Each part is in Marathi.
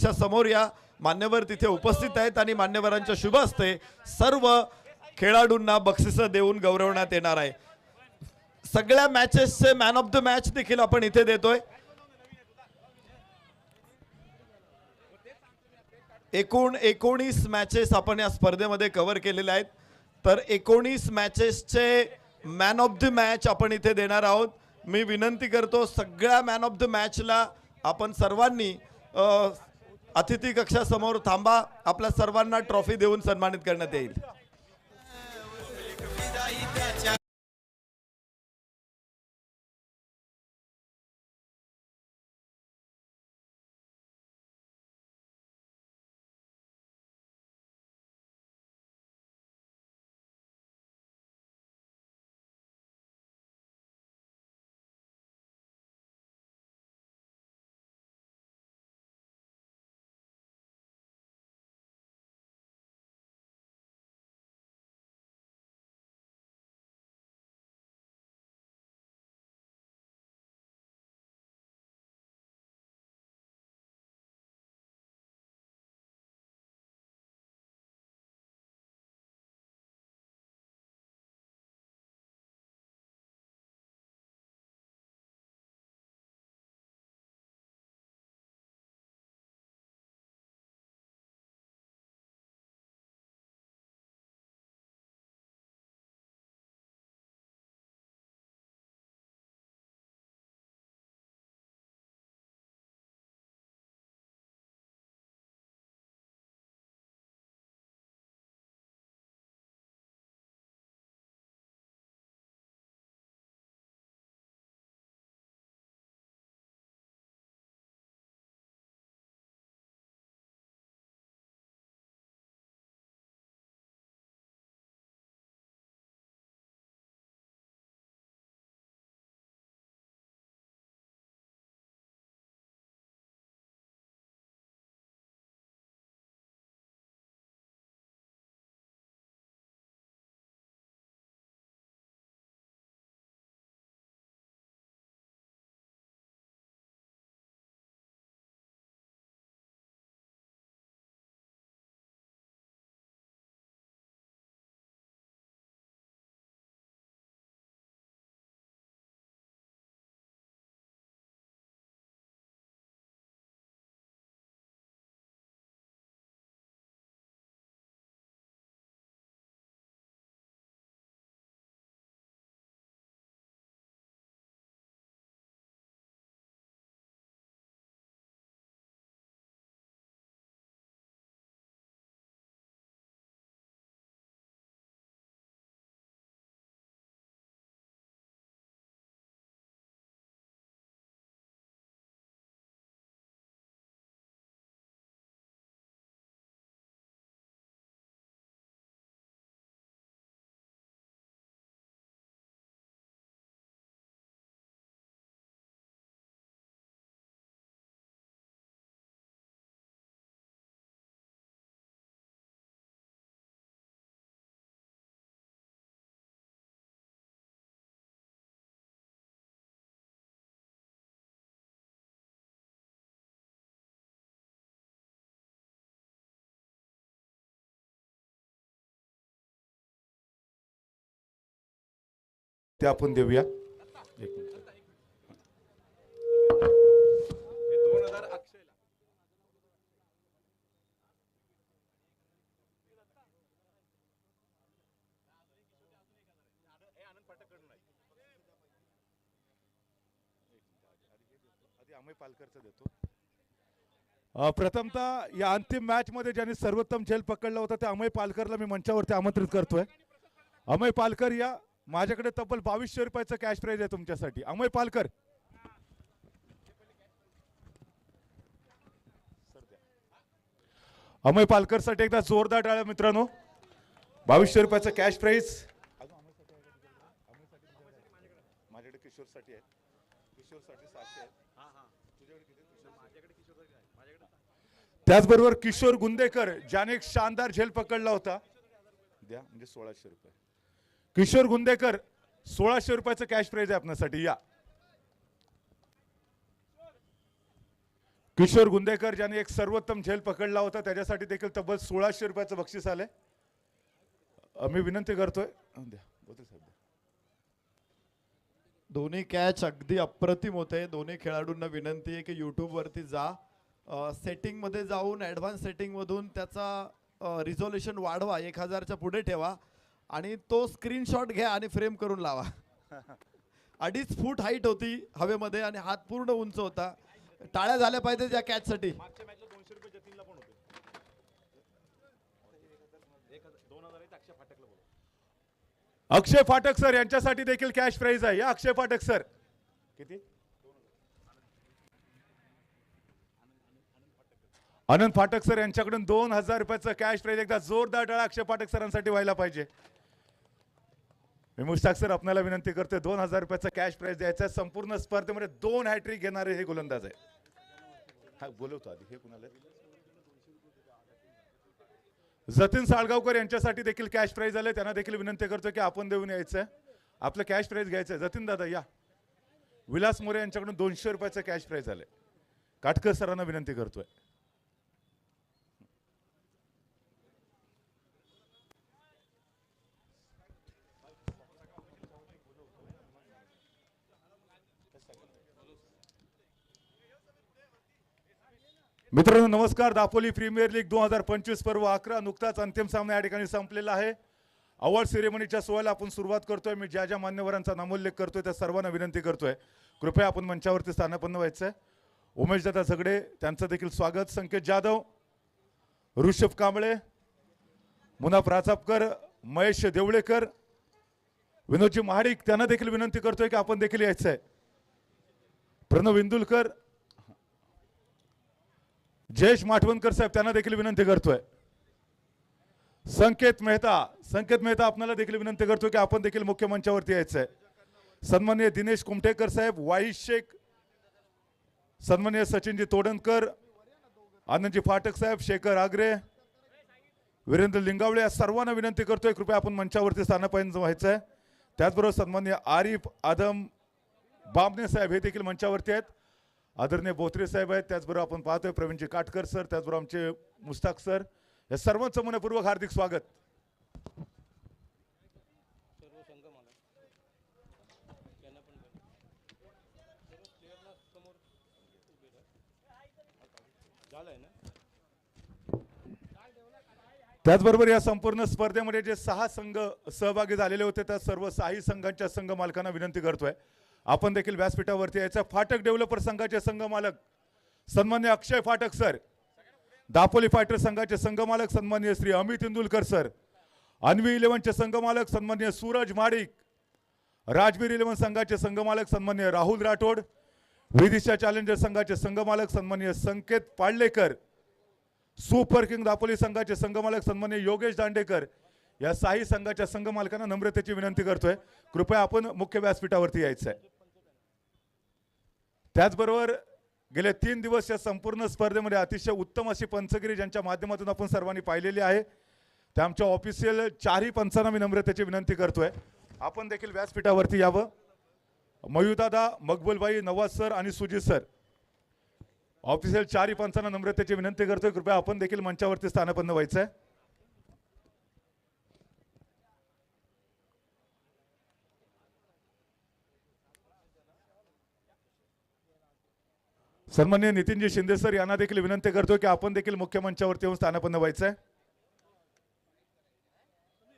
च्या समोर या मान्यवर तिथे उपस्थित आहेत आणि मान्यवरांच्या शुभ हस्ते सर्व खेळाडूंना बक्षिसं देऊन गौरवण्यात येणार आहे। सगळ्या मॅचेसचे मॅन ऑफ द मॅच देखील आपण इथे देतोय। एकूण 19 मॅचेस आपण या स्पर्धेमध्ये कव्हर केलेल्या आहेत, तर 19 मॅचेसचे मॅन ऑफ द मॅच आपण इथे देणार आहोत। मी विनंती करतो सगळ्या मॅन ऑफ द मॅचला आपण सर्वांनी अतिथी कक्षासमोर थांबा, आपल्या सर्वांना ट्रॉफी देऊन सन्मानित करण्यात येईल। ते आपण देऊया। प्रथमतः या अंतिम मॅच मध्ये ज्यांनी सर्वोत्तम झेल पकडला होता त्या अमय पालकरला मी मंचावरती आमंत्रित करतोय। अमय पालकर या, माझ्याकडे तब्बल 2200 रुपयाचं कॅश प्राइज आहे तुमच्यासाठी। अमय पालकर अमय पालकर साठी एकदा जोरदार टाळ्या मित्रांनो। 2200 रुपयाचं कॅश प्राइज। माझ्याकडे किशोर साठी आहे, किशोर साठी 700 आहे। त्याचबरोबर किशोर गुंदेकर ज्याने एक शानदार झेल पकडला होता, द्या म्हणजे 1600 रुपये। किशोर गुंदेकर 1600 रुपयाचं कॅश प्राइज आहे आपल्यासाठी या। किशोर गुंदेकर ज्याने एक सर्वोत्तम झेल पकडला होता त्याच्यासाठी देखील तब्बल 1600 रुपयाचं बक्षीस आलंय. मी विनंती करतोय द्या, बोलते साहेब. दोन्ही कॅच अगदी अप्रतिम होते. दोन्ही खेळाडूंना विनंती आहे की यूट्यूब वरती जा, सेटिंग मध्ये जाऊन ॲडव्हान्स सेटिंग मधून त्याचा रिझोल्युशन वाढवा, 1000च्या पुढे ठेवा आणि तो स्क्रीनशॉट घ्या आणि फ्रेम करून लावा. 2.5 फूट हाईट होती हवेमध्ये आणि हात पूर्ण उंच होता. टाळ्या झाल्या पाहिजे या कॅच साठी. अक्षय फाटक सर यांच्यासाठी देखील कॅश प्राइज आहे. या अक्षय फाटक सर. किती? आनंद फाटक सर यांच्याकडून 2000 रुपयाचं कॅश प्राइज. एकदा जोरदार टाळ्या अक्षय फाटक सरांसाठी व्हायला पाहिजे. मी मुश्ताक सर आपल्याला विनंती करते 2000 रुपयाचं कॅश प्राइज द्यायचं. संपूर्ण स्पर्धेमध्ये 2 हॅट्रिक घेणारे हे गोलंदाज आहे. हा बोलवतो आधी. हे कुणाला? जतीन साळगावकर यांच्यासाठी देखील कॅश प्राइज आले. त्यांना देखील विनंती करतो की आपण देऊन यायचं, आपलं कॅश प्राइज घ्यायचं. जतीन दादा या. विलास मोरे यांच्याकडून 200 रुपयाचं कॅश प्राइज आले. काटकर सरांना विनंती करतोय. मित्रांनो नमस्कार. दापोली प्रीमियर लीग 2025 पर्व 11 नुकताच अंतिम सामना या ठिकाणी संपलेला आहे. अवॉर्ड सेरेमनीच्या सोहळ्याला आपण सुरुवात करतोय. मी ज्या ज्या मान्यवरांचा नामोल्लेख करतोय त्या सर्वांना विनंती करतोय कृपया आपण मंचावरती स्थानापन्न व्हायचंय. उमेशदादा झगडे त्यांचं देखील स्वागत. संकेत जाधव, ऋषभ कांबळे, मुनाफ राचापकर, महेश देवळेकर, विनोदजी महाडिक त्यांना देखील विनंती करतोय की आपण देखील यायचंय. प्रणव इंदुलकर, जयेश माठवणकर साहेब त्यांना देखील विनंती करतोय. संकेत मेहता आपल्याला देखील विनंती करतोय की आपण देखील मुख्य मंचावरती यायचंय. सन्माननीय दिनेश कुमठेकर साहेब, वाईश शेख, सन्माननीय सचिनजी तोडणकर, आनंदजी फाटक साहेब, शेखर आगरे, वीरेंद्र लिंगावळे या सर्वांना विनंती करतोय कृपया आपण मंचावरती स्थानापन्न व्हायचंय. त्याचबरोबर सन्माननीय आरिफ आदम बामणे साहेब हे देखील मंचावरती आहेत. आदरणीय बोत्रे साहेब आहेत. त्याचबरोबर आपण पाहतोय प्रवीणजी काटकर सर, त्याचबरोबर आमचे मुस्ताक सर, या सर्वांचं मनपूर्वक हार्दिक स्वागत. त्याचबरोबर या संपूर्ण स्पर्धेमध्ये जे 6 संघ सहभागी झालेले होते त्या सर्व 6 संघांच्या संघ मालकांना विनंती करतोय आपण देखील व्यासपीठावरती यायचं. फाटक डेव्हलपर संघाचे संघ मालक सन्मान्य अक्षय फाटक सर, दापोली फायटर संघाचे संघ मालक सन्मान्य श्री अमित इंदुलकर सर, अन्वी 11चे संघ मालक सन्मान्य सूरज माडिक, राजवीर 11 संघाचे संघ मालक सन्मान्य राहुल राठोड, विदिशा चॅलेंजर संघाचे संघ मालक सन्मान्य संकेत पाडलेकर, सुपर किंग दापोली संघाचे संघ मालक सन्मान्य योगेश दांडेकर या 6 संघाच्या संघ मालकांना नम्रतेची विनंती करतोय कृपया आपण मुख्य व्यासपीठावरती यायचं आहे. त्याचबरोबर गेले 3 दिवस या संपूर्ण स्पर्धेमध्ये अतिशय उत्तम अशी पंचगिरी ज्यांच्या माध्यमातून आपण सर्वांनी पाहिलेली आहे त्या आमच्या ऑफिशियल 4ही पंचांना मी नम्रतेची विनंती करतोय आपण देखील व्यासपीठावरती यावं. मयूदादा, मकबूलबाई, नवाज सर आणि सुजित सर ऑफिशियल 4ही पंचांना नम्रतेची विनंती करतोय कृपया आपण देखील मंचावरती स्थानापन्न व्हायचंय. सन्माननीय नितीनजी शिंदे सर यांना देखील विनंती करतोय की आपण देखील मुख्य मंचावरती येऊन स्थानापन्न व्हायचंय.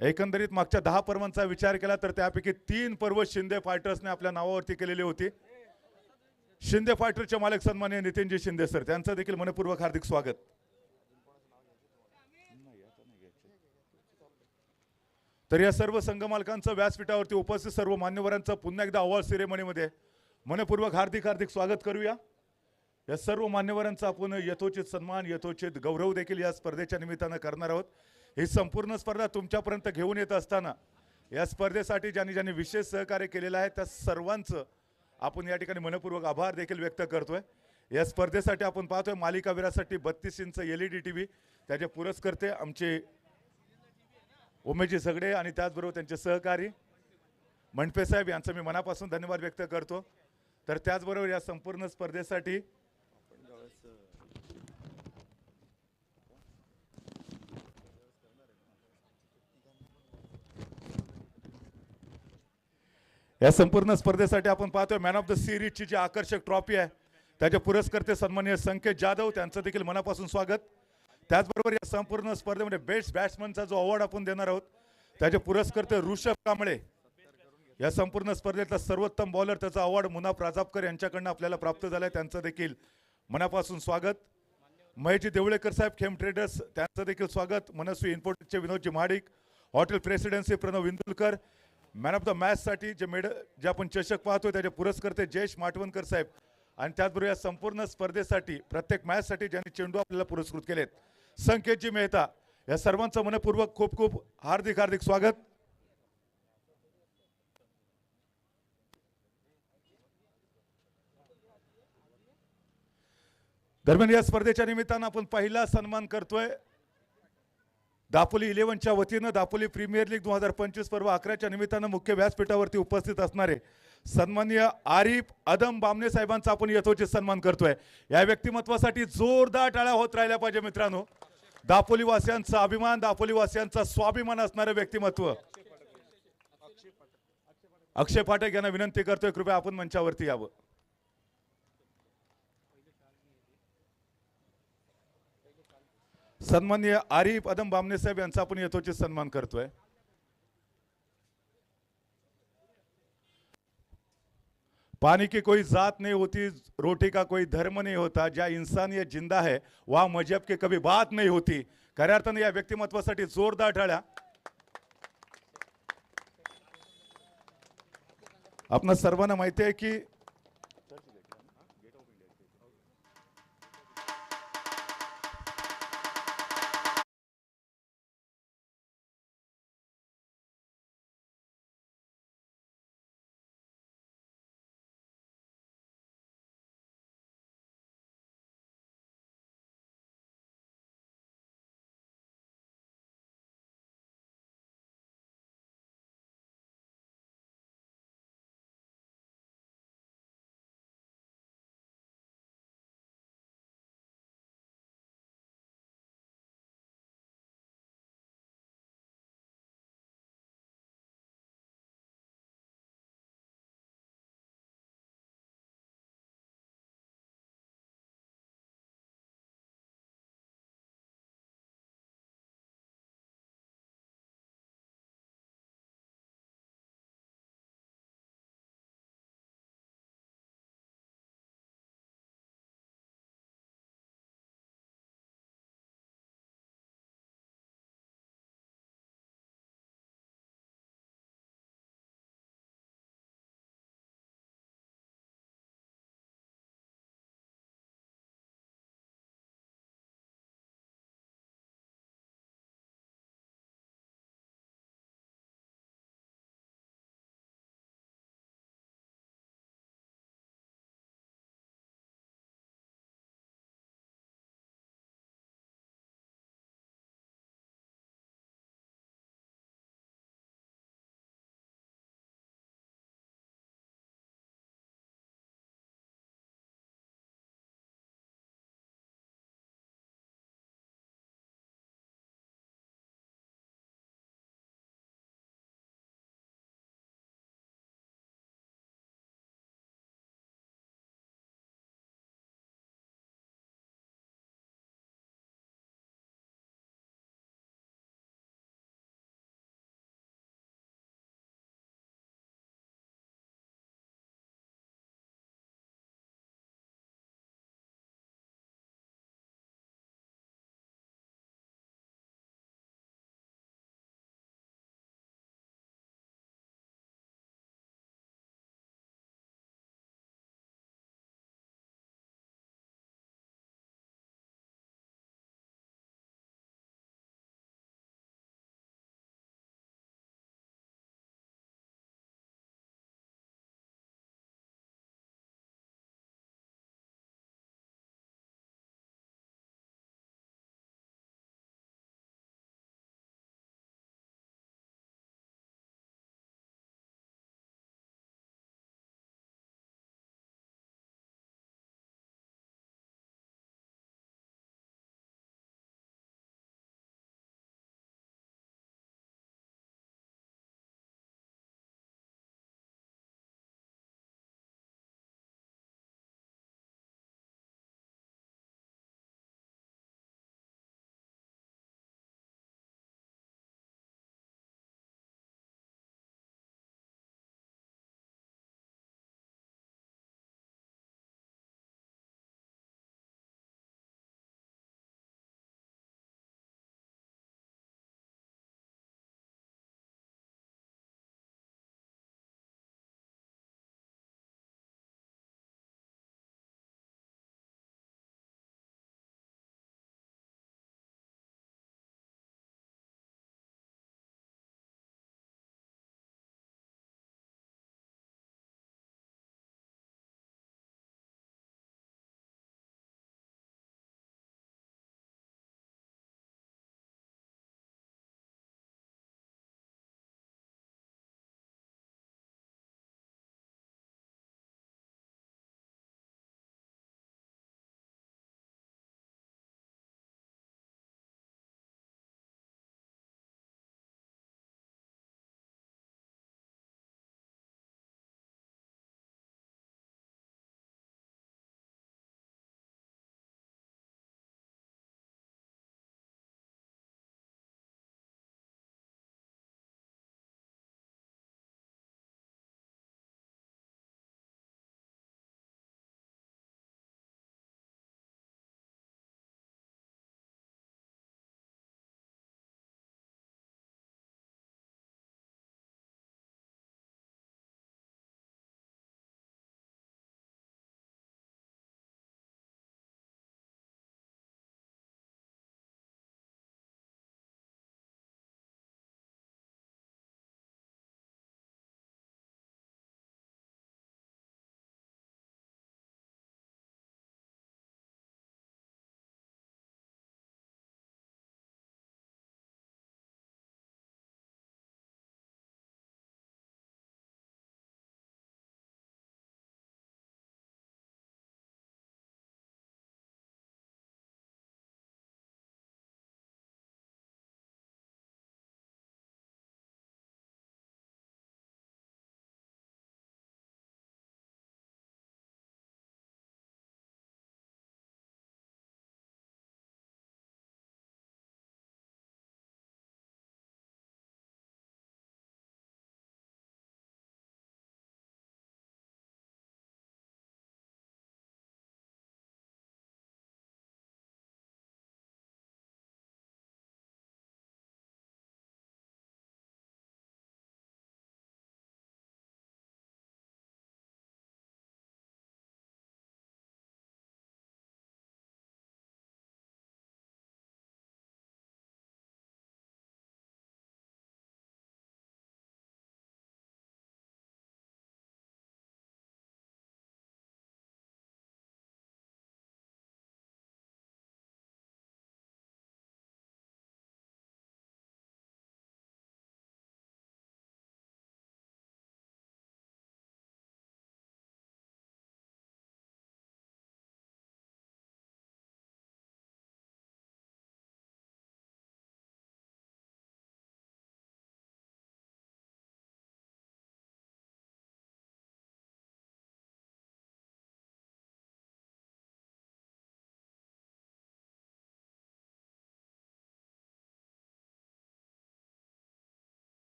एकंदरीत मागच्या 10 पर्वांचा विचार केला तर त्यापैकी 3 पर्व शिंदे फायटर्सने आपल्या नावावरती केलेली होती. शिंदे फायटरचे मालक सन्माननीय नितीनजी शिंदे सर त्यांचं देखील मनपूर्वक हार्दिक स्वागत. तर या सर्व संघ मालकांचं व्यासपीठावरती उपस्थित सर्व मान्यवरांचं पुन्हा एकदा अवॉर्ड सेरेमनीमध्ये मनपूर्वक हार्दिक स्वागत करूया. या सर्व मान्यवरांचा आपण यथोचित सन्मान यथोचित गौरव देखील या स्पर्धेच्या निमित्तानं करणार आहोत. ही संपूर्ण स्पर्धा तुमच्यापर्यंत घेऊन येत असताना या स्पर्धेसाठी ज्यांनी विशेष सहकार्य केलेलं आहे त्या सर्वांचं आपण या ठिकाणी मनपूर्वक आभार देखील व्यक्त करतोय. या स्पर्धेसाठी आपण पाहतोय मालिकावीरासाठी 32 इंच LED TV त्याचे पुरस्कर्ते आमचे उमेशजी झगडे आणि त्याचबरोबर त्यांचे सहकारी मंडपे साहेब यांचं मी मनापासून धन्यवाद व्यक्त करतो. तर त्याचबरोबर या संपूर्ण स्पर्धेसाठी या संपूर्ण स्पर्धेसाठी आपण पाहतोय मॅन ऑफ द सिरीजची जी आकर्षक ट्रॉफी आहे त्याचे पुरस्कर्ते सन्माननीय संकेत जाधव यांचं देखील मनापासून स्वागत. त्याचबरोबर या संपूर्ण स्पर्धेमध्ये बेस्ट बॅट्समनचा जो अवॉर्ड आपण देणार आहोत त्याचे पुरस्कर्ते ऋषभ कांबळे. या संपूर्ण स्पर्धेतला सर्वोत्तम बॉलर त्याचा अवॉर्ड मुना प्राजापकर यांच्याकडनं आपल्याला प्राप्त झालाय, त्यांचं देखील मनापासून स्वागत. महेशजी देवळेकर साहेब खेम ट्रेडर्स त्यांचं देखील स्वागत. मनस्वी इन्फोटेकचे Vinodji Mahadik, Hotel Presidency Pranav Indulkar. Man of the match साठी जे आपण चषक पाहतोय त्याचे पुरस्कर्ते जयेश माटवणकर साहेब. आणि त्याचबरोबर या संपूर्ण स्पर्धेसाठी प्रत्येक मॅच साठी ज्यांनी चेंडू आपल्याला पुरस्कृत केलेत संकेतजी मेहता, या सर्वांचं मनपूर्वक खूप खूप हार्दिक हार्दिक स्वागत. दरम्यान या स्पर्धेच्या निमित्तानं आपण पहिला सन्मान करतोय दापोली 11च्या वतीनं दापोली प्रीमियर लीग 2025 पर्व 11च्या निमित्तानं मुख्य व्यासपीठावरती उपस्थित असणारे सन्माननीय आरिफ अदम बामणे साहेबांचा आपण यथोचित सन्मान करतोय. या व्यक्तिमत्वासाठी जोरदार टाळ्या होत राहिल्या पाहिजे मित्रांनो. दापोली वासियांचा अभिमान, दापोली वासियांचा स्वाभिमान असणारे व्यक्तिमत्व. अक्षय पाठक यांना विनंती करतोय कृपया आपण मंचावरती यावं. सन्माननीय आरिफ अदम बामणे साहेब यांचा आपण यथोचित सन्मान करतोय. पानी की कोई जात नहीं होती, रोटी का कोई धर्म नहीं होता, ज्या इंसानियत जिंदा है वहां मजहब की कभी बात नहीं होती. खऱ्या अर्थाने या व्यक्तिमत्वासाठी जोरदार टाळ्या. आपणा सर्वांना माहिती आहे की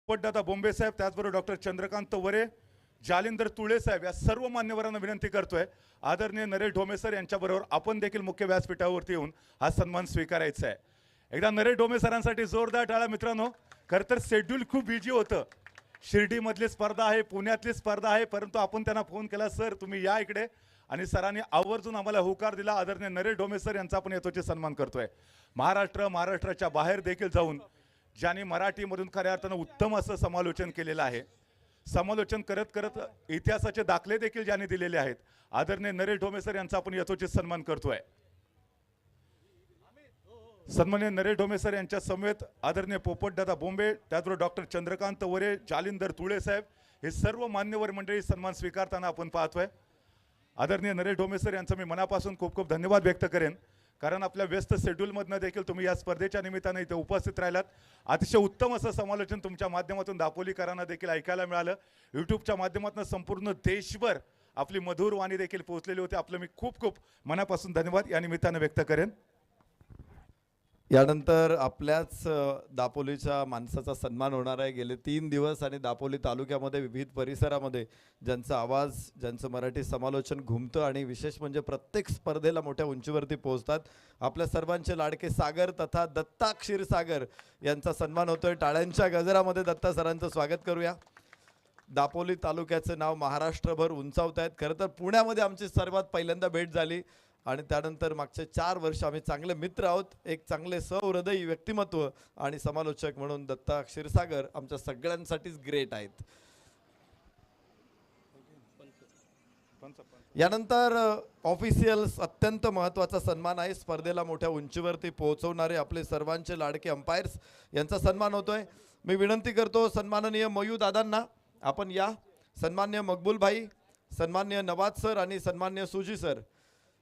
पोपटदादा बोंबे साहेब, त्याचबरोबर डॉक्टर चंद्रकांत वरे, जालिंदर तुळे साहेब या सर्व मान्यवरांना विनंती करतोय, आदरणीय नरेश ढोमे सर यांच्याबरोबर आपण देखील मुख्य व्यासपीठावरती येऊन हा सन्मान स्वीकारायचा आहे. एकदा नरेश ढोमे सरांसाठी जोरदार टाळ्या मित्रांनो. खरं तर शेड्यूल खूप बिझी होतं. शिर्डीमधली स्पर्धा आहे, पुण्यातली स्पर्धा आहे, परंतु आपण त्यांना फोन केला, सर तुम्ही या इकडे, आणि सरांनी आवर्जून आम्हाला होकार दिला. आदरणीय नरेश ढोमे सर यांचा आपण यथोचित सन्मान करतोय. महाराष्ट्राच्या बाहेर देखील जाऊन ज्यांनी मराठीमधून खऱ्या अर्थानं उत्तम असं समालोचन केलेलं आहे, समालोचन करत करत इतिहासाचे दाखले देखील ज्यांनी दिलेले आहेत, आदरणीय नरेश ढोमे सर यांचा आपण यथोचित सन्मान करतोय. सन्माननीय नरेश ढोमे सर यांच्या समवेत आदरणीय पोपटदादा बोंबे, त्याचबरोबर डॉक्टर चंद्रकांत वरे, जालिंदर तुळे साहेब हे सर्व मान्यवर मंडळी सन्मान स्वीकारताना आपण पाहतोय. आदरणीय नरेश ढोमे सर यांचं मी मनापासून खूप खूप धन्यवाद व्यक्त करेन, कारण आपल्या व्यस्त शेड्यूलमधनं देखील तुम्ही या स्पर्धेच्या निमित्ताने इथे उपस्थित राहिलात. अतिशय उत्तम असं समालोचन तुमच्या माध्यमातून दापोलीकरांना देखील ऐकायला मिळालं. यूट्यूबच्या माध्यमातून संपूर्ण देशभर आपली मधुर वाणी देखील पोहोचलेली होती. आपलं मी खूप खूप मनापासून धन्यवाद या निमित्ताने व्यक्त करेन. यानंतर आपल्याच दापोलीच्या माणसाचा सन्मान होणार आहे. गेले 3 दिवस आणि दापोली तालुक्यामध्ये विविध परिसरामध्ये ज्यांचा आवाज, ज्यांचं मराठी समालोचन घुमतं आणि विशेष म्हणजे प्रत्येक स्पर्धेला मोठ्या उंचीवरती पोहोचतात, आपल्या सर्वांचे लाडके सागर तथा दत्ता क्षीरसागर यांचा सन्मान होतोय. टाळ्यांच्या गजरामध्ये दत्ता सरांचं स्वागत करूया. दापोली तालुक्याचं नाव महाराष्ट्रभर उंचावत आहेत. खरं तर पुण्यामध्ये आमची सर्वात पहिल्यांदा भेट झाली आणि त्यानंतर मागचे 4 वर्ष आम्ही चांगले मित्र आहोत. एक चांगले सहृदयी व्यक्तिमत्व आणि समालोचक म्हणून दत्ता क्षीरसागर आमच्या सगळ्यांसाठीच ग्रेट आहेत. यानंतर ऑफिशियल्स अत्यंत महत्त्वाचा सन्मान आहे. स्पर्धेला मोठ्या उंचीवरती पोहोचवणारे आपले सर्वांचे लाडके अंपायर्स यांचा सन्मान होतोय. मी विनंती करतो सन्माननीय मयू दादांना आपण या. सन्मान्य मकबूल भाई, सन्मान्य नवाज सर आणि सन्मान्य सुजी सर,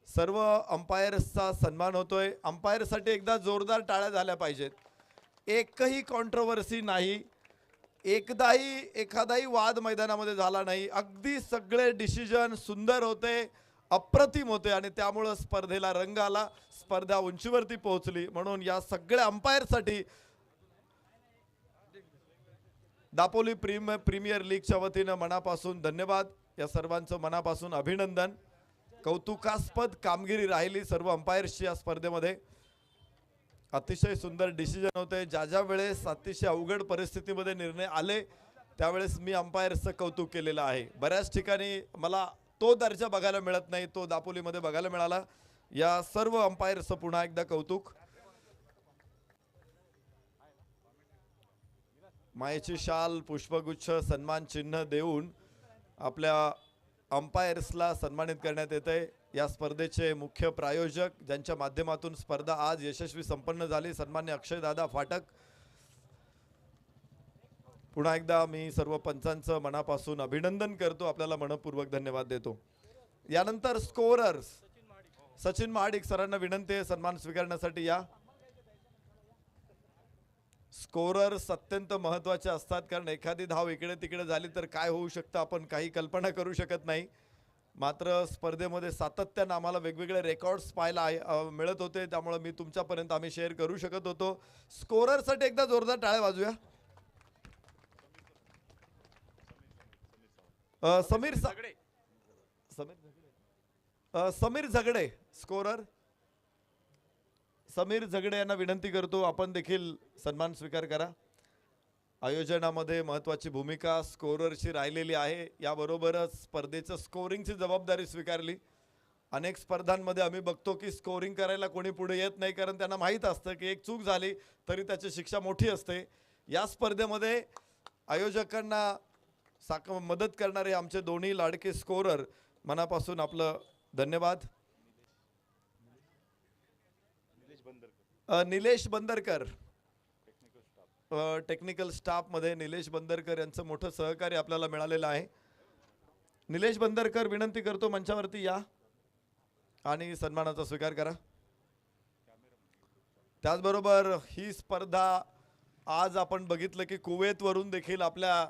सर्व अंपायर्सचा सन्मान होतोय. अंपायरसाठी एकदा जोरदार टाळ्या झाल्या पाहिजेत. एकही कॉन्ट्रोवर्सी नाही, एखादाही वाद मैदानामध्ये झाला नाही. अगदी सगळे डिसिजन सुंदर होते, अप्रतिम होते आणि त्यामुळं स्पर्धेला रंग आला, स्पर्धा उंचीवरती पोहोचली. म्हणून या सगळ्या अंपायरसाठी दापोली प्रीमियर लीगच्या वतीनं मनापासून धन्यवाद. या सर्वांचं मनापासून अभिनंदन. कौतुकास्पद कामगिरी राहिली सर्व अंपायर्सची या स्पर्धेमध्ये. अतिशय सुंदर डिसिजन होते. ज्या वेळेस अतिशय अवघड परिस्थितीमध्ये निर्णय आले त्यावेळेस मी अंपायर्सचं कौतुक केलेलं आहे. बऱ्याच ठिकाणी मला तो दर्जा बघायला मिळत नाही, तो दापोलीमध्ये बघायला मिळाला. या सर्व अंपायर्सचं पुन्हा एकदा कौतुक. मायेची शाल, पुष्पगुच्छ, सन्मान चिन्ह देऊन आपल्या अंपायर्सला सन्मानित करण्यात येते. या स्पर्धेचे मुख्य प्रायोजक ज्यांच्या माध्यमातून स्पर्धा आज यशस्वी संपन्न झाली, सन्मान्य अक्षयदादा फाटक. पुन्हा एकदा मी सर्व पंचांचं मनापासून अभिनंदन करतो, आपल्याला मनपूर्वक धन्यवाद देतो. यानंतर स्कोरर्स सचिन महाडिक सरांना विनंती आहे सन्मान स्वीकारण्यासाठी या. स्कोरर्स अत्यंत महत्त्वाचे असतात, कारण एखादी धाव इकडे तिकडे झाली तर काय होऊ शकतं आपण काही कल्पना करू शकत नाही. मात्र स्पर्धेमध्ये सातत्यानं आम्हाला वेगवेगळे रेकॉर्ड्स पाहायला मिळत होते, त्यामुळे मी तुमच्यापर्यंत आम्ही शेअर करू शकत होतो. स्कोररसाठी एकदा जोरदार टाळ्या वाजूया. समीर झगडे स्कोरर, समीर झगडे यांना विनंती करतो आपण देखील सन्मान स्वीकार करा. आयोजनामध्ये महत्त्वाची भूमिका स्कोररची राहिलेली आहे. याबरोबरच स्पर्धेचं स्कोरिंगची जबाबदारी स्वीकारली. अनेक स्पर्धांमध्ये आम्ही बघतो की स्कोरिंग करायला कोणी पुढे येत नाही, कारण त्यांना माहीत असतं की एक चूक झाली तरी त्याची शिक्षा मोठी असते. या स्पर्धेमध्ये आयोजकांना मदत करणारे आमचे दोन्ही लाडके स्कोरर, मनापासून आपलं धन्यवाद. निलेश बंदरकर, टेक्निकल स्टाफमध्ये निलेश बंदरकर यांचं मोठं सहकार्य आपल्याला मिळालेलं आहे. निलेश बंदरकर विनंती करतो मंचावरती या आणि सन्मानाचा स्वीकार करा. त्याचबरोबर ही स्पर्धा आज आपण बघितलं की कुवेतवरून देखील आपल्या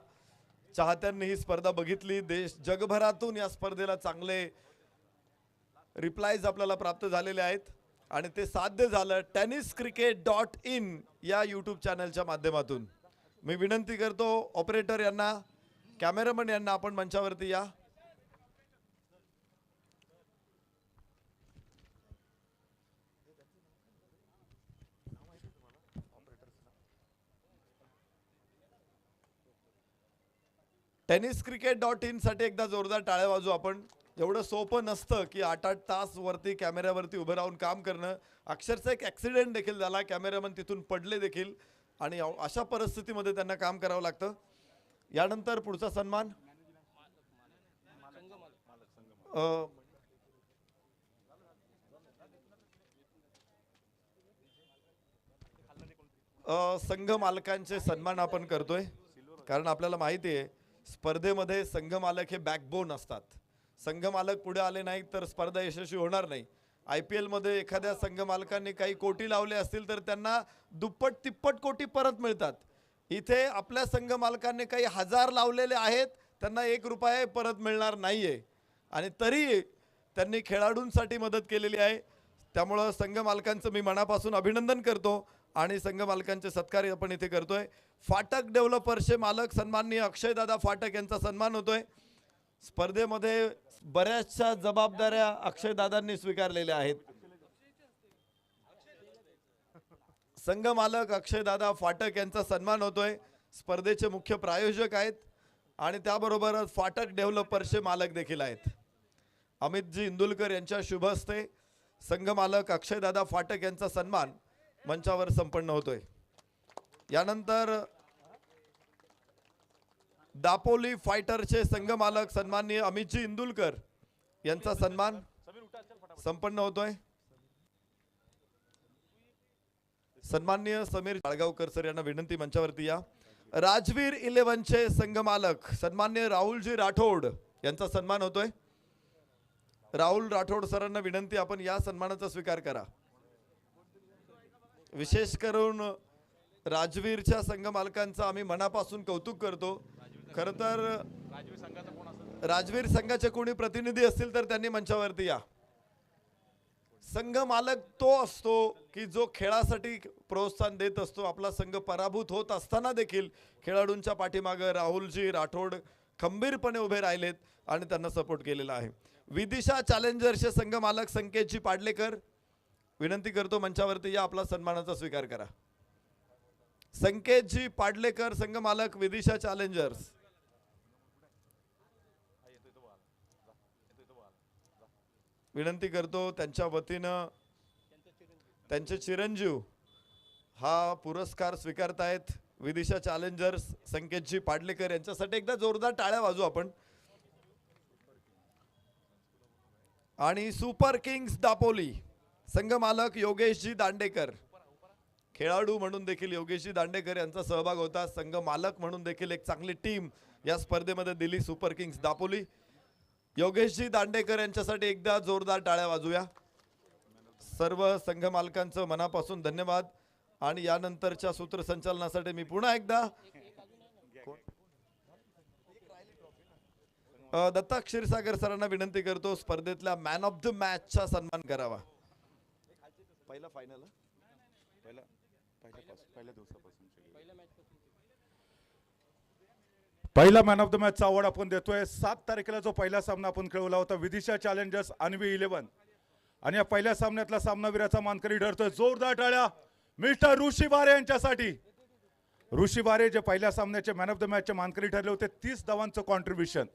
चाहत्यांनी ही स्पर्धा बघितली. जगभरातून या स्पर्धेला चांगले रिप्लायज आपल्याला प्राप्त झालेले आहेत आणि ते साध्य झालं tenniscricket.in या यूट्यूब चॅनलच्या माध्यमातून. मी विनंती करतो ऑपरेटर यांना, कॅमेरामन यांना, आपण मंचावरती या. tenniscricket.in साठी एकदा जोरदार टाळ्या वाजू आपण. एवढं सोपं नसतं की 8-8 तास वरती कॅमेऱ्यावरती उभं राहून काम करणं. अक्षरशः एक ॲक्सिडेंट देखील झाला, कॅमेरामन तिथून पडले देखील आणि अशा परिस्थितीमध्ये त्यांना काम करावं लागतं. यानंतर पुढचा सन्मान संघ मालकांचे सन्मान आपण करतोय, कारण आपल्याला माहिती आहे स्पर्धेमध्ये संघ मालक हे बॅकबोन असतात. संघ मालक पुढे आले नाही तर स्पर्धा यशस्वी होणार नाही. IPL मध्ये एखाद्या संघ मालकांनी काही कोटी लावले असतील तर त्यांना दुप्पट तिप्पट कोटी परत मिळतात. इथे आपल्या संघ मालकांनी काही हजार लावलेले आहेत, त्यांना 1 रुपया परत मिळणार नाहीये आणि तरी त्यांनी खेळाडूंसाठी मदत केलेली आहे. त्यामुळं संघ मालकांचं मी मनापासून अभिनंदन करतो आणि संघ मालकांचे सत्कार आपण इथे करतोय. फाटक डेव्हलपर्सचे मालक सन्माननीय अक्षयदादा फाटक यांचा सन्मान होतोय. स्पर्धेमध्ये बऱ्याचशा जबाबदाऱ्या अक्षयदादांनी स्वीकारलेल्या आहेत. संघ मालक अक्षयदादा फाटक यांचा सन्मान होतोय. स्पर्धेचे मुख्य प्रायोजक आहेत आणि त्याबरोबरच फाटक डेव्हलपर्सचे मालक देखील आहेत. अमितजी इंदुलकर यांच्या शुभ हस्ते संघ मालक अक्षयदादा फाटक यांचा सन्मान मंचावर संपन्न होतोय. यानंतर दापोली फायटरचे संघ मालक सन्माननीय अमितजी इंदुलकर यांचा सन्मान संपन्न होतोय. सन्माननीय समीर जाळगावकर सर यांना विनंती मंचावरती या. राजवीर 11चे संघ मालक सन्माननीय राहुलजी राठोड यांचा सन्मान होतोय. राहुल राठोड सरांना विनंती, आपण या सन्मानाचा स्वीकार करा. विशेष करून राजवीरच्या संघ मालकांचं आम्ही मनापासून कौतुक करतो. खरं तर राजवीर संघाचे कोणी प्रतिनिधी असतील तर त्यांनी मंचावरती या. संघ मालक तो असतो की जो खेळासाठी प्रोत्साहन देत असतो. आपला संघ पराभूत होत असताना देखील खेळाडूंच्या पाठीमागे राहुलजी राठोड खंबीरपणे उभे राहिलेत आणि त्यांना सपोर्ट केलेला आहे. विदिशा चॅलेंजर्सचे संघ मालक संकेतजी पाडलेकर, विनंती करतो मंचावरती या, आपला सन्मानाचा स्वीकार करा. संकेतजी पाडलेकर संघ मालक विदिशा चॅलेंजर्स. विनंती करतो त्यांच्या वतीनं त्यांचे चिरंजीव हा पुरस्कार स्वीकारतायत. विदिशा चॅलेंजर्स संकेतजी पाडलेकर यांच्यासाठी एकदा जोरदार टाळ्या वाजू आपण. आणि सुपर किंग्स दापोली संघ मालक योगेशजी दांडेकर, खेळाडू म्हणून देखील योगेशजी दांडेकर यांचा सहभाग होता. संघ मालक म्हणून देखील एक चांगली टीम या स्पर्धेमध्ये दिली सुपर किंग्स दापोली. योगेशजी दांडेकर यांच्यासाठी एकदा जोरदार टाळ्या वाजूया. सर्व संघ मालकांचं मनापासून धन्यवाद. आणि यानंतरच्या सूत्रसंचालनासाठी मी पुन्हा एकदा दत्ता क्षीरसागर सरांना विनंती करतो स्पर्धेतल्या मॅन ऑफ द मॅचचा सन्मान करावा. पहिला फायनल पहिला मॅन ऑफ द मॅचचा अवॉर्ड आपण देतोय. 7 तारखेला जो पहिला सामना आपण खेळवला होता विदिशा चॅलेंजर्स अन्वी 11 आणि या पहिल्या सामन्यातला सामनावीराचा मानकरी ठरतोय. जोरदार टाळ्या मिस्टर ऋषी बारे यांच्यासाठी. ऋषी बारे जे पहिल्या सामन्याचे मॅन ऑफ द मॅचचे मानकरी ठरले होते. 30 धावांचं कॉन्ट्रीब्युशन.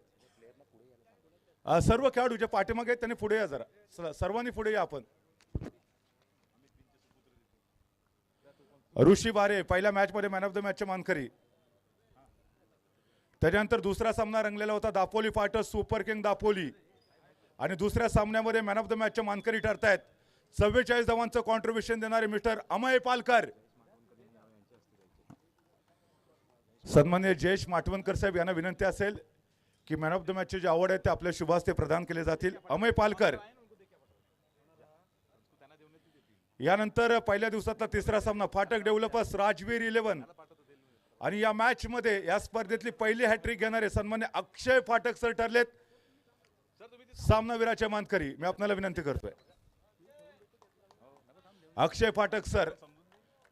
सर्व खेळाडू जे पाठीमागे आहेत त्यांनी पुढे या, जरा सर्वांनी पुढे या. आपण ऋषी बारे पहिल्या मॅच मध्ये मॅन ऑफ द मॅचचे मानकरी. त्याच्यानंतर दुसरा सामना रंगलेला होता Dapoli fighters super king Dapoli आणि दुसऱ्या सामन्यामध्ये मॅन ऑफ द मॅचचे मानकरी ठरतायत 44 धावांचं कॉन्ट्रीब्युशन देणारे मिस्टर अमय पालकर. सन्माननीय जयेश माटवणकर साहेब यांना विनंती असेल की मॅन ऑफ द मॅचचे जे अवॉर्ड आहेत ते आपल्या शुभ हस्ते प्रदान केले जातील. अमय पालकर. यानंतर पहिल्या दिवसातला तिसरा सामना फाटक डेव्हलपर्स राजवीर 11 आणि या मॅच मध्ये या स्पर्धेतली पहिली हॅट्रिक घेणारे सन्मान्य अक्षय फाटक सर ठरलेत सामनावीराचे मानकरी. मी आपल्याला विनंती करतोय अक्षय फाटक सर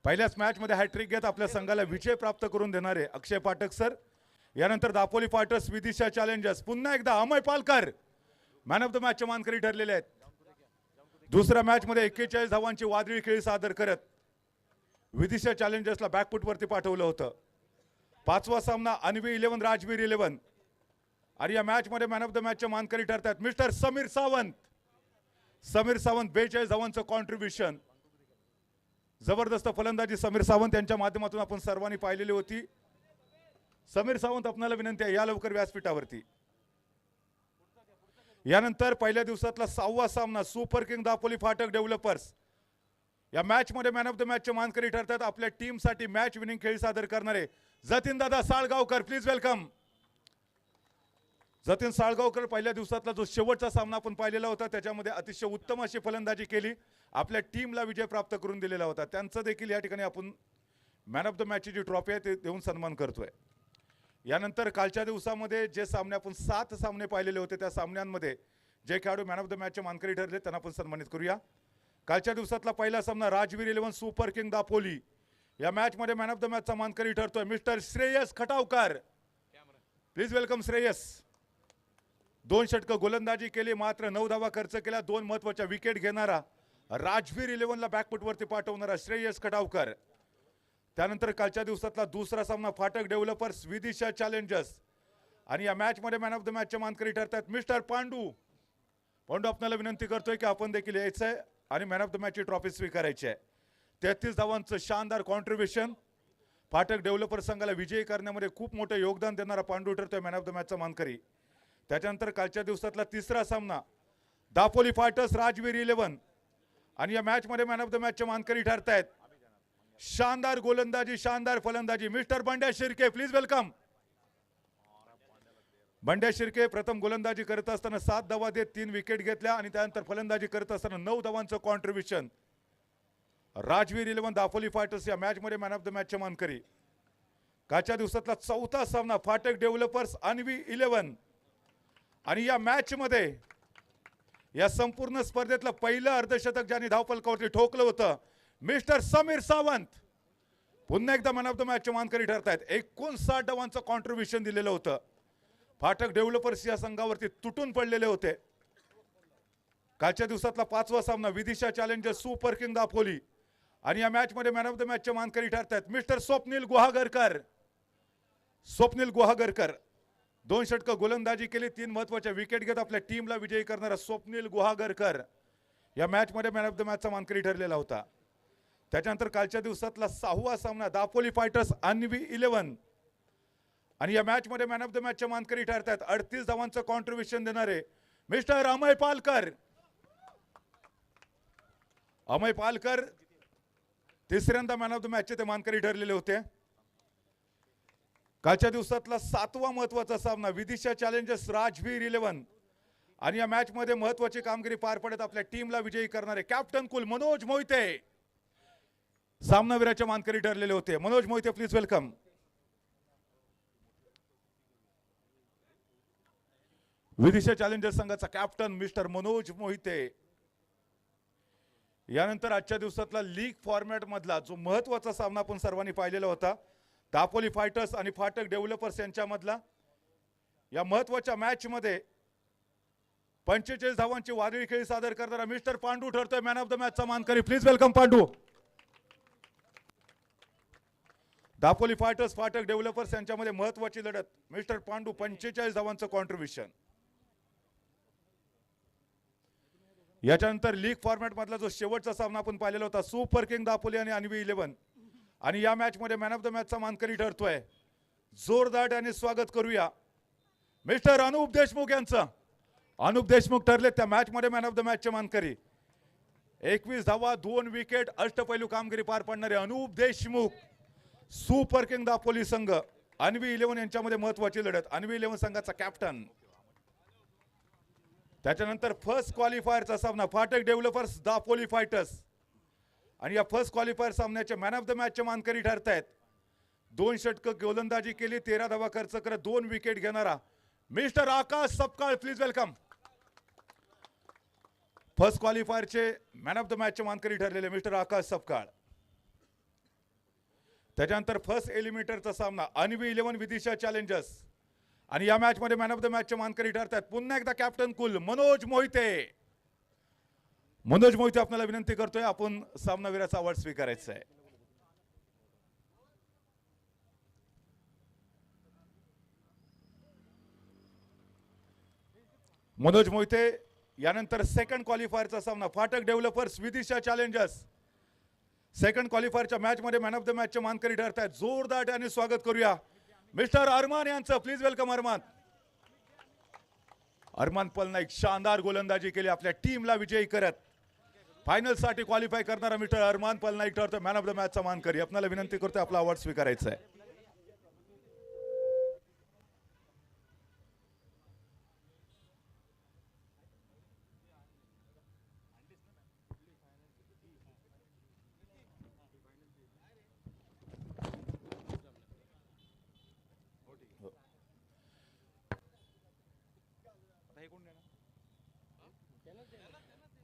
पहिल्याच मॅच मध्ये हॅट्रिक घेत आपल्या संघाला विजय प्राप्त करून देणारे अक्षय पाठक सर. यानंतर दापोली फायटर्स विदिशा चॅलेंजर्स पुन्हा एकदा Amay Palkar man of the match मानकरी ठरलेले आहेत. दुसऱ्या मॅच मध्ये 41 धावांची वादळी खेळी सादर करत विदिशा चॅलेंजर्सला बॅकफुट वरती पाठवलं होतं. पाचवा सामना अन्वी 11 राजवीर 11 आणि या मॅच मध्ये मॅन ऑफ द मॅच मानकरी ठरतात मिस्टर समीर सावंत. समीर सावंत 42 धावांचं कॉन्ट्रीब्युशन. जबरदस्त फलंदाजी समीर सावंत यांच्या माध्यमातून आपण सर्वांनी पाहिलेली होती. समीर सावंत आपल्याला विनंती आहे या लवकर व्यासपीठावरती. यानंतर पहिल्या दिवसातला 6वा सामना सुपर किंग दापोली फाटक डेव्हलपर्स. या मॅच मध्ये मॅन ऑफ द मॅच मानकरी ठरतात आपल्या टीम साठी मॅच विनिंग खेळी सादर करणारे जतीन दादा साळगावकर. Please welcome Jatin Salgaonkar. पहिल्या दिवसातला जो शेवटचा सामना आपण पाहिलेला होता त्याच्यामध्ये अतिशय उत्तम अशी फलंदाजी केली, आपल्या टीमला विजय प्राप्त करून दिलेला होता. त्यांचं देखील या ठिकाणी आपण मॅन ऑफ द मॅचची जी ट्रॉफी आहे ते देऊन सन्मान करतोय. यानंतर कालच्या दिवसामध्ये जे सामने आपण 7 सामने पाहिलेले होते त्या सामन्यांमध्ये जे खेळाडू मॅन ऑफ द मॅचचे मानकरी ठरले त्यांना आपण सन्मानित करूया. कालच्या दिवसातला पहिला सामना राजवीर 11 सुपर किंग दापोली. या मॅच मध्ये मॅन ऑफ द मॅचचा मानकरी ठरतोय mister Shreyas Khatavkar. Please welcome Shreyas. 2 षटकं गोलंदाजी केली, मात्र 9 धावा खर्च केला. 2 महत्वाच्या विकेट घेणारा राजवीर 11 ला बॅकफुट वरती पाठवणारा श्रेयस खटावकर. त्यानंतर कालच्या दिवसातला दुसरा सामना फाटक डेव्हलपर्स विदिशा चॅलेंजर्स आणि या मॅच मध्ये मॅन ऑफ द मॅचचे मानकरी ठरतात मिस्टर पांडू. पांडू आपल्याला विनंती करतोय की आपण देखील यायचं आहे आणि मॅन ऑफ द मॅचची ट्रॉफी स्वीकारायची आहे. 33 धावांचं शानदार कॉन्ट्रीब्युशन. फाटक डेव्हलपर संघाला विजयी करण्यामध्ये खूप मोठं योगदान देणारा पांडू ठरतोय मॅन ऑफ द मॅचचा मानकरी. त्याच्यानंतर कालच्या दिवसातला तिसरा सामना दापोली फायटर्स राजवीर 11 आणि या मॅच मध्ये मॅन ऑफ द मॅचचे मानकरी ठरतायत शानदार गोलंदाजी शानदार फलंदाजी mister Bandya Shirke. Please welcome. Bandya Shirke प्रथम गोलंदाजी करत असताना 7 धावा देत 3 विकेट घेतल्या आणि त्यानंतर फलंदाजी करत असताना 9 धावांचं कॉन्ट्रीब्युशन. राजवीर 11 दापोली फायटर्स या मॅच मध्ये मॅन ऑफ द मॅचचे मानकरी. कालच्या दिवसातला चौथा सामना फाटक डेव्हलपर्स अन्वी 11 आणि या मॅच मध्ये या संपूर्ण स्पर्धेतलं पहिलं अर्धशतक ज्यांनी धावफलकावरती ठोकलं होतं मिस्टर समीर सावंत पुन्हा एकदा मॅन ऑफ द मॅचचे मानकरी ठरतायत. 59 धावांचं कॉन्ट्रीब्युशन दिलेलं होतं. फाटक डेव्हलपर्स या संघावरती तुटून पडलेले होते. कालच्या दिवसातला 5वा सामना Vidisha challengers super king Dapoli आणि या मॅच मध्ये मॅन ऑफ द मॅचचे मानकरी ठरतायत मिस्टर स्वप्नील गुहागरकर. स्वप्नील गुहागरकर 2 षटकं गोलंदाजी केली, 3 महत्वाच्या विकेट घेत आपल्या टीमला विजयी करणारा स्वप्नील गुहागरकर या मॅच मध्ये मॅन ऑफ द मॅचचा मानकरी ठरलेला होता. त्याच्यानंतर कालच्या दिवसातला 6वा सामना दापोली फायटर्स अन्वी 11 आणि या मॅच मध्ये मॅन ऑफ द मॅचचे मानकरी ठरतात 38 धावांचं कॉन्ट्रीब्युशन देणारे मिस्टर अमय पालकर. अमय पालकर तिसऱ्यांदा मॅन ऑफ द मॅचचे ते मानकरी ठरलेले होते. कालच्या दिवसातला 7वा महत्वाचा सामना विदिशा चॅलेंजर्स राजवीर 11 आणि या मॅच मध्ये महत्वाची कामगिरी पार पडत आपल्या टीमला विजयी करणारे कॅप्टन कुल मनोज मोहिते सामनावीराच्या मानकरी ठरलेले होते. Manoj Mohite please welcome. Vidisha challengers संघाचा कॅप्टन मिस्टर मनोज मोहिते. यानंतर आजच्या दिवसातला लीग फॉर्मॅट मधला जो महत्वाचा सामना आपण सर्वांनी पाहिलेला होता दापोली फायटर्स आणि फाटक डेव्हलपर्स यांच्यामधला. या महत्वाच्या मॅच मध्ये 45 धावांची वादळी खेळी सादर करणारा मिस्टर पांडू ठरतोय मॅन ऑफ द मॅचचा मानकरी. Please welcome Pandu. Dapoli Fighters Phatak Developers यांच्यामध्ये महत्वाची लढत मिस्टर पांडू 45 धावांचं कॉन्ट्रीब्युशन. याच्यानंतर लीग फॉर्मॅट मधला जो शेवटचा सामना आपण पाहिलेला होता सुपर किंग दापोली आणि अन्वी 11 आणि या मॅच मध्ये मॅन ऑफ द मॅचचा मानकरी ठरतोय. जोरदार आणि स्वागत करूया मिस्टर अनुप देशमुख यांचं. अनुप देशमुख ठरले त्या मॅच मध्ये मॅन ऑफ द मॅचचे मानकरी. 21 धावा 2 विकेट अष्टपैलू कामगिरी पार पाडणारे अनुप देशमुख. सुपर किंग दापोली संघ अन्वी 11 यांच्यामध्ये महत्वाची लढत. अन्वी 11 संघाचा कॅप्टन. त्याच्यानंतर फर्स्ट क्वालिफायरचा सामना फाटक डेव्हलपर्स दापोली फायटर्स आणि या फर्स्ट क्वालिफायर सामन्याचे मॅन ऑफ द मॅचचे मानकरी ठरतायत. 2 षटकं गोलंदाजी केली, 13 धावा खर्च करत 2 विकेट घेणारा mister Akash Sapkal. Please welcome. First क्वालिफायरचे मॅन ऑफ द मॅचचे मानकरी ठरलेले मिस्टर आकाश सपकाळ. त्याच्यानंतर फर्स्ट एलिमिनेटरचा सामना अन्वी 11 विदिशा चॅलेंजर्स आणि या मॅच मध्ये मॅन ऑफ द मॅचचे मानकरी ठरतात पुन्हा एकदा कॅप्टन कुल मनोज मोहिते. मनोज मोहिते आपल्याला विनंती करतोय आपण सामनावीराचा अवॉर्ड स्वीकारायचा आहे. मनोज मोहिते. यानंतर सेकंड क्वालिफायरचा सामना Phatak Developers Vidisha Challengers. Second क्वालिफायरच्या मॅच मध्ये मॅन ऑफ द मॅचचे मानकरी ठरत आहेत. जोरदार आणि स्वागत करूया मिस्टर अरमान यांचं. प्लीज वेलकम अरमान. अरमान पलनाईक शानदार गोलंदाजी केली आपल्या टीमला विजयी करत. फायनल साठी क्वालिफाय करणारा मिस्टर अरमान पलनाईक ठरतो मॅन ऑफ द मॅचचा मानकरी. आपल्याला विनंती करतोय आपला अवॉर्ड स्वीकारायचा आहे.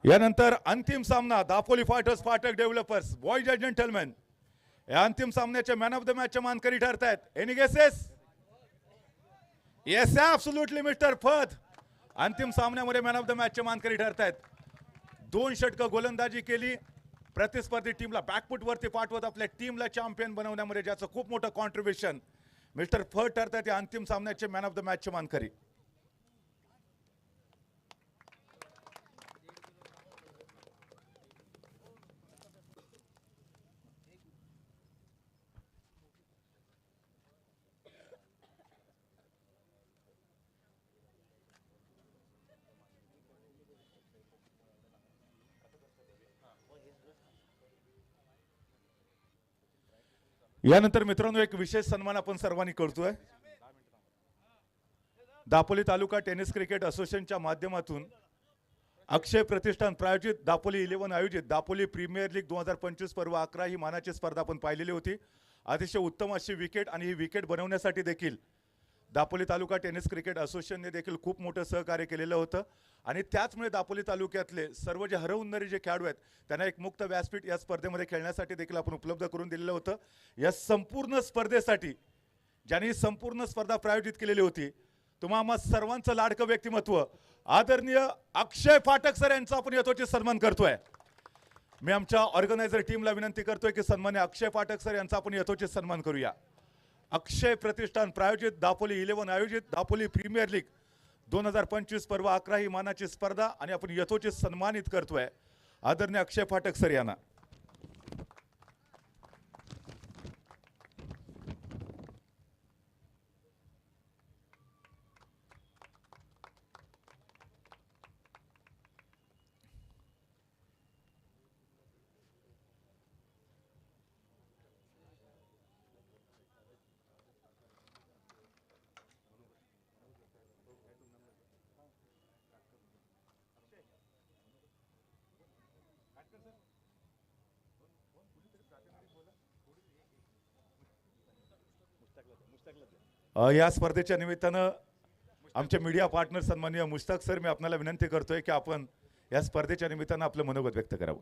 यानंतर अंतिम सामना Dapoli Fighters Phatak developers boys and gentleman. या अंतिम सामन्याचे मॅन ऑफ द मॅचचे मानकरी ठरत आहेत. Any guesses? Yes absolutely mister Phad. अंतिम सामन्यामध्ये मॅन ऑफ द मॅचचे मानकरी ठरत आहेत. 2 षटकं गोलंदाजी केली. प्रतिस्पर्धी टीमला बॅकफुट वरती पाठवत आपल्या टीमला चॅम्पियन बनवण्यामध्ये ज्याचं खूप मोठं कॉन्ट्रीब्युशन मिस्टर फद ठरत आहेत. या अंतिम सामन्याचे मॅन ऑफ द मॅचचे मानकरी. यानंतर मित्रांनो एक विशेष सन्मान आपण सर्वांनी करतोय. दापोली तालुका टेनिस क्रिकेट असोसिएशनच्या माध्यमातून अक्षय प्रतिष्ठान प्रायोजित दापोली 11 आयोजित दापोली प्रीमियर लीग 2025 पर्व 11 ही मानाची स्पर्धा आपण पाहिलेली होती. अतिशय उत्तम अशी विकेट आणि ही विकेट बनवण्यासाठी देखील दापोली तालुका टेनिस क्रिकेट असोसिएशनने देखील खूप मोठं सहकार्य केलेलं होतं. आणि त्याचमुळे दापोली तालुक्यातले सर्व जे हरवणारे जे खेळाडू आहेत त्यांना एक मुक्त व्यासपीठ या स्पर्धेमध्ये खेळण्यासाठी देखील आपण उपलब्ध करून दिलेलं होतं. या संपूर्ण स्पर्धेसाठी ज्यांनी संपूर्ण स्पर्धा प्रायोजित केलेली होती तुम्हा सर्वांचं लाडकं व्यक्तिमत्व आदरणीय अक्षय फाटक सर यांचा आपण यथोचित सन्मान करतोय. मी आमच्या ऑर्गनायझर टीमला विनंती करतोय की सन्मान्य अक्षय फाटक सर यांचा आपण यथोचित सन्मान करूया. अक्षय प्रतिष्ठान प्रायोजित दापोली 11 आयोजित दापोली प्रीमियर लीग 2025 पर्व 11 ही मानाची स्पर्धा आणि आपण यथोचित सन्मानित करतोय आदरणीय अक्षय फाटक सर यांना. या स्पर्धेच्या निमित्तानं आमचे मीडिया पार्टनर सन्माननीय मुश्ताक सर मी आपल्याला विनंती करतोय की आपण या स्पर्धेच्या निमित्तानं आपलं मनोगत व्यक्त करावं.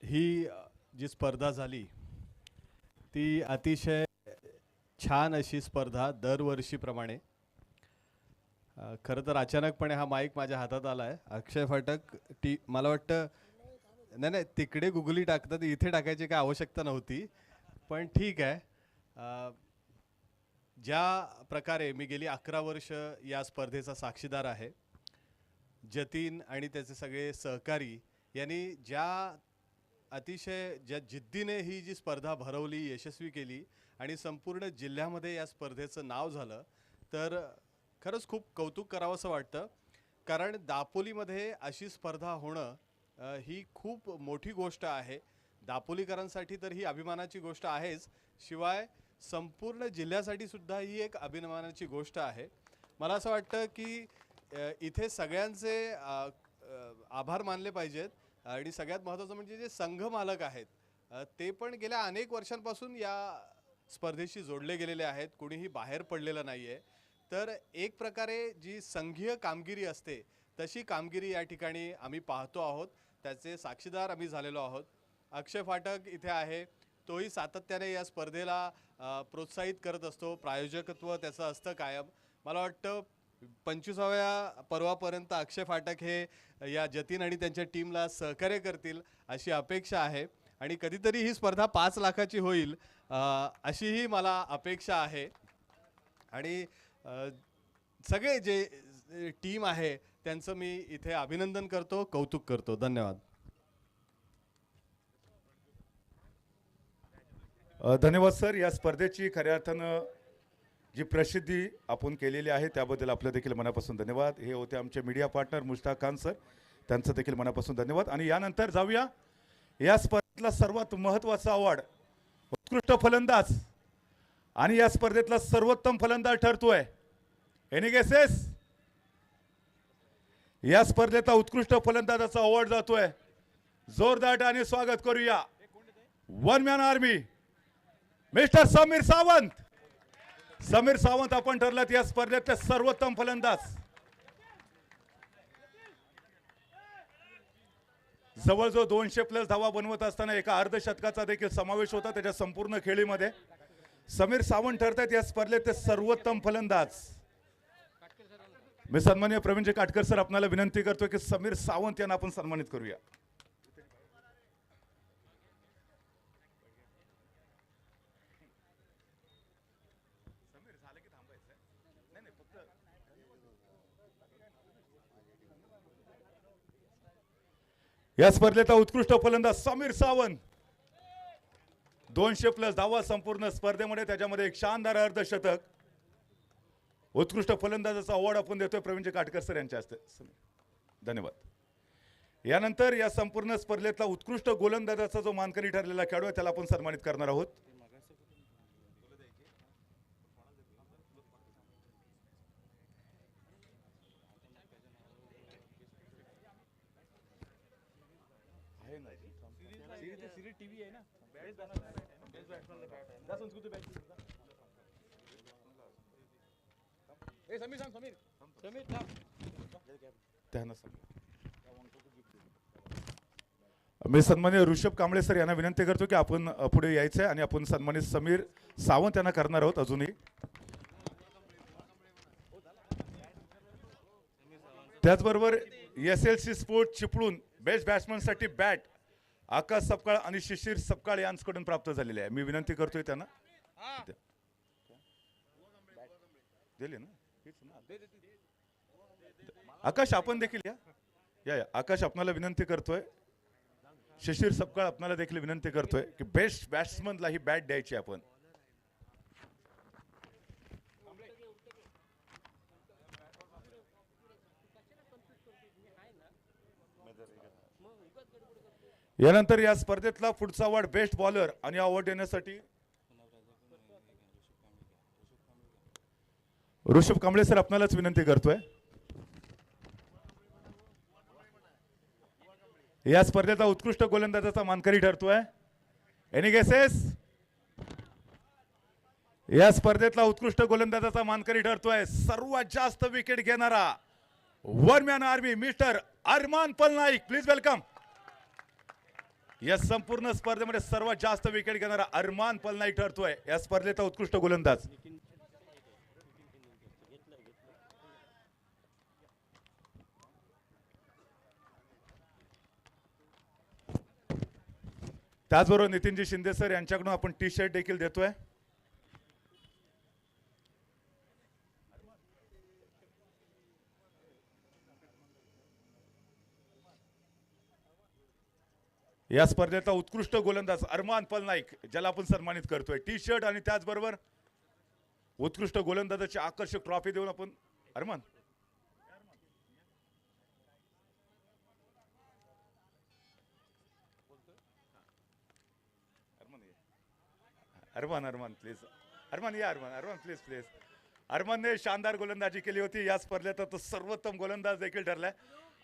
ही जी स्पर्धा झाली ती अतिशय छान अशी स्पर्धा दरवर्षीप्रमाणे. खरं तर अचानकपणे हा माईक माझ्या हातात आला आहे. अक्षय फाटक मला वाटतं नाही तिकडे गुगली टाकतात इथे टाकायची काय आवश्यकता नव्हती पण ठीक आहे. ज्या प्रकारे मी गेली 11 वर्ष या स्पर्धेचा साक्षीदार आहे. जतीन आणि त्याचे सगळे सहकारी यांनी ज्या अतिशय ज्या जिद्दीने ही जी स्पर्धा भरवली यशस्वी केली आणि संपूर्ण जिल्ह्यामध्ये या स्पर्धेचं नाव झालं तर खरंच खूप कौतुक करावंसं वाटतं. कारण दापोलीमध्ये अशी स्पर्धा होणं ही खूप मोठी गोष्ट आहे. दापोलीकरांसाठी तर ही अभिमानाची गोष्ट आहेच शिवाय संपूर्ण जिल्ह्यासाठी सुद्धा ही एक अभिमानाची गोष्ट आहे. मला असं वाटतं की इथे सगळ्यांचे आभार मानले पाहिजेत आणि सगळ्यात महत्त्वाचं म्हणजे जे संघ मालक आहेत ते पण गेल्या अनेक वर्षांपासून या स्पर्धेशी जोडले गेलेले आहेत. कोणीही बाहेर पडलेलं नाहीये. तर एक प्रकारे जी संघीय कामगिरी असते तशी कामगिरी या ठिकाणी आम्ही पाहतो आहोत. त्याचे साक्षीदार आम्ही झालेलो आहोत. अक्षय फाटक इथे आहे. तोही सातत्याने या स्पर्धेला प्रोत्साहित करत असतो. प्रायोजकत्व त्याचं असतं कायम. मला वाटतं 25व्या पर्वापर्यंत अक्षय फाटक हे या जतीन आणि त्यांच्या टीमला सहकार्य करतील अशी अपेक्षा आहे. आणि कधीतरी ही स्पर्धा 5 लाखाची होईल अशीही मला अपेक्षा आहे. आणि सगळे जे टीम आहे त्यांचं मी इथे अभिनंदन करतो, कौतुक करतो. धन्यवाद. धन्यवाद सर. या स्पर्धेची खऱ्या अर्थानं जी प्रसिद्धी आपण केलेली आहे त्याबद्दल आपलं देखील मनापासून धन्यवाद. हे होते आमचे media partner Mushtaq Khan sir, त्यांचं देखील मनापासून धन्यवाद. आणि यानंतर जाऊया या स्पर्धेतला सर्वात महत्त्वाचा अवॉर्ड उत्कृष्ट फलंदाज, आणि या स्पर्धेतला सर्वोत्तम फलंदाज ठरतोय. Any guesses? या स्पर्धेचा उत्कृष्ट फलंदाजाचा अवॉर्ड जातोय. जोरदार स्वागत करूया one man army mister Sameer Sawant. Sameer Sawant आपण ठरलात या स्पर्धेतले सर्वोत्तम फलंदाज. जवळजवळ 200+ धावा बनवत असताना एका अर्धशतकाचा देखील समावेश होता त्याच्या संपूर्ण खेळीमध्ये. समीर सावंत ठरतात या स्पर्धेतले सर्वोत्तम फलंदाज. मी सन्माननीय प्रवीणजी काटकर सर आपल्याला विनंती करतो की समीर सावंत यांना आपण सन्मानित करूया. या स्पर्धेचा उत्कृष्ट फलंदाज समीर सावंत. 200+ धावा संपूर्ण स्पर्धेमध्ये, त्याच्यामध्ये एक शानदार अर्धशतक. उत्कृष्ट फलंदाजाचा अवॉर्ड आपण देतोय प्रवीणजी काटकर सर यांच्या हस्ते. धन्यवाद. यानंतर या संपूर्ण स्पर्धेतला उत्कृष्ट गोलंदाजाचा जो मानकरी ठरलेला खेळाडू आहे त्याला आपण सन्मानित करणार आहोत. मी सन्माननीय ऋषभ कांबळे सर यांना विनंती करतो की आपण पुढे यायचंय आणि आपण सन्मानित समीर सावंत यांना करणार आहोत. अजूनही त्याचबरोबर SLC sport Chiplun best batsman साठी बॅट आकाश सपकाळ आणि शिशिर सपकाळ यांच्याकडून प्राप्त झालेले आहे. मी विनंती करतोय त्यांना दिले ना. आकाश आपण देखील या आकाश आपल्याला विनंती करतोय. शिशिर सपकाळ आपल्याला देखील विनंती करतोय की बेस्ट बॅट्समनला ही बॅट द्यायची आपण. यानंतर या स्पर्धेतला पुढचा अवॉर्ड बेस्ट बॉलर, आणि अवॉर्ड देण्यासाठी ऋषभ कांबळे सर आपल्यालाच विनंती करतोय. या स्पर्धेचा उत्कृष्ट गोलंदाजाचा मानकरी ठरतोय. Any guesses? या स्पर्धेतला उत्कृष्ट गोलंदाजाचा मानकरी ठरतोय सर्वात जास्त विकेट घेणारा one man army mister Arman Palnaik. Please welcome. या संपूर्ण स्पर्धेमध्ये सर्वात जास्त विकेट घेणारा अरमान पलनाईक ठरतोय या स्पर्धेचा उत्कृष्ट गोलंदाज. त्याचबरोबर नितीनजी शिंदे सर यांच्याकडून आपण टी-शर्ट देखील देतोय. या स्पर्धेचा उत्कृष्ट गोलंदाज अरमान पलनाईक ज्याला आपण सन्मानित करतोय. टी-शर्ट आणि त्याचबरोबर उत्कृष्ट गोलंदाजाची आकर्षक ट्रॉफी देऊन आपण अरमान अरमान अरमान प्लीज अरमान या अरमान प्लीज प्लीज. अरमानने शानदार गोलंदाजी केली होती या स्पर्धेत, तो सर्वोत्तम गोलंदाज देखील ठरलाय.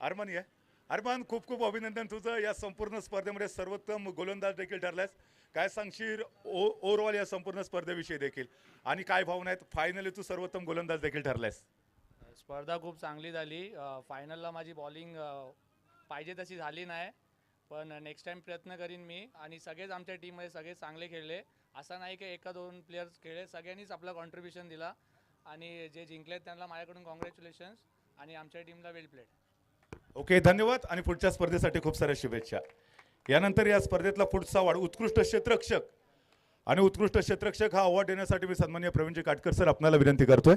अरमान ये. अरमान खूप खूप अभिनंदन तुझं. या संपूर्ण स्पर्धेमध्ये सर्वोत्तम गोलंदाज देखील ठरलायस. काय सांगशील ओव्हरऑल या संपूर्ण स्पर्धेविषयी देखील, आणि काय भावना आहेत? फायनली तू सर्वोत्तम गोलंदाज देखील ठरलायस. स्पर्धा खूप चांगली झाली. फायनलला माझी बॉलिंग पाहिजे तशी झाली नाही, पण नेक्स्ट टाइम प्रयत्न करीन मी. आणि सगळेच आमच्या टीममध्ये सगळे चांगले खेळले, असं नाही की एका दोन प्लेयर्स खेळले, सगळ्यांनीच आपलं कॉन्ट्रीब्युशन दिला. आणि जे जिंकलेत त्यांना माझ्याकडून कॉंग्रॅच्युलेशन्स आणि आमच्या टीमला वेल प्लेड. ओके, धन्यवाद आणि पुढच्या स्पर्धेसाठी खूप साऱ्या शुभेच्छा. यानंतर या स्पर्धेतला पुढचा अवॉर्ड उत्कृष्ट क्षेत्ररक्षक आणि उत्कृष्ट क्षेत्ररक्षक हा अवॉर्ड देण्यासाठी मी सन्माननीय प्रवीणजी काटकर सर आपल्याला विनंती करतोय.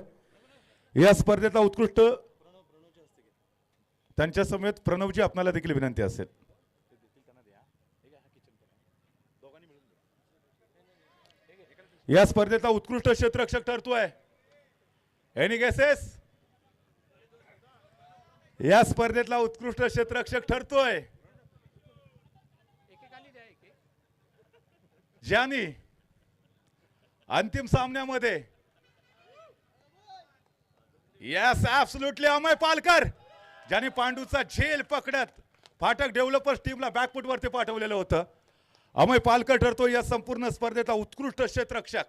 या स्पर्धेतला उत्कृष्ट त्यांच्या समेत प्रणवजी आपल्याला देखील विनंती असेल. या स्पर्धेचा उत्कृष्ट क्षेत्ररक्षक ठरतोय. Any guesses? या स्पर्धेतला उत्कृष्ट क्षेत्ररक्षक ठरतोय ज्यानी अंतिम सामन्यामध्ये यस ॲब्सोल्युटली अमय पालकर, ज्याने पांडूचा झेल पकडत फाटक डेव्हलपर्स टीमला बॅकफुट वरती पाठवलेलं होतं. अमय पालकर ठरतो या संपूर्ण स्पर्धेचा उत्कृष्ट क्षेत्ररक्षक.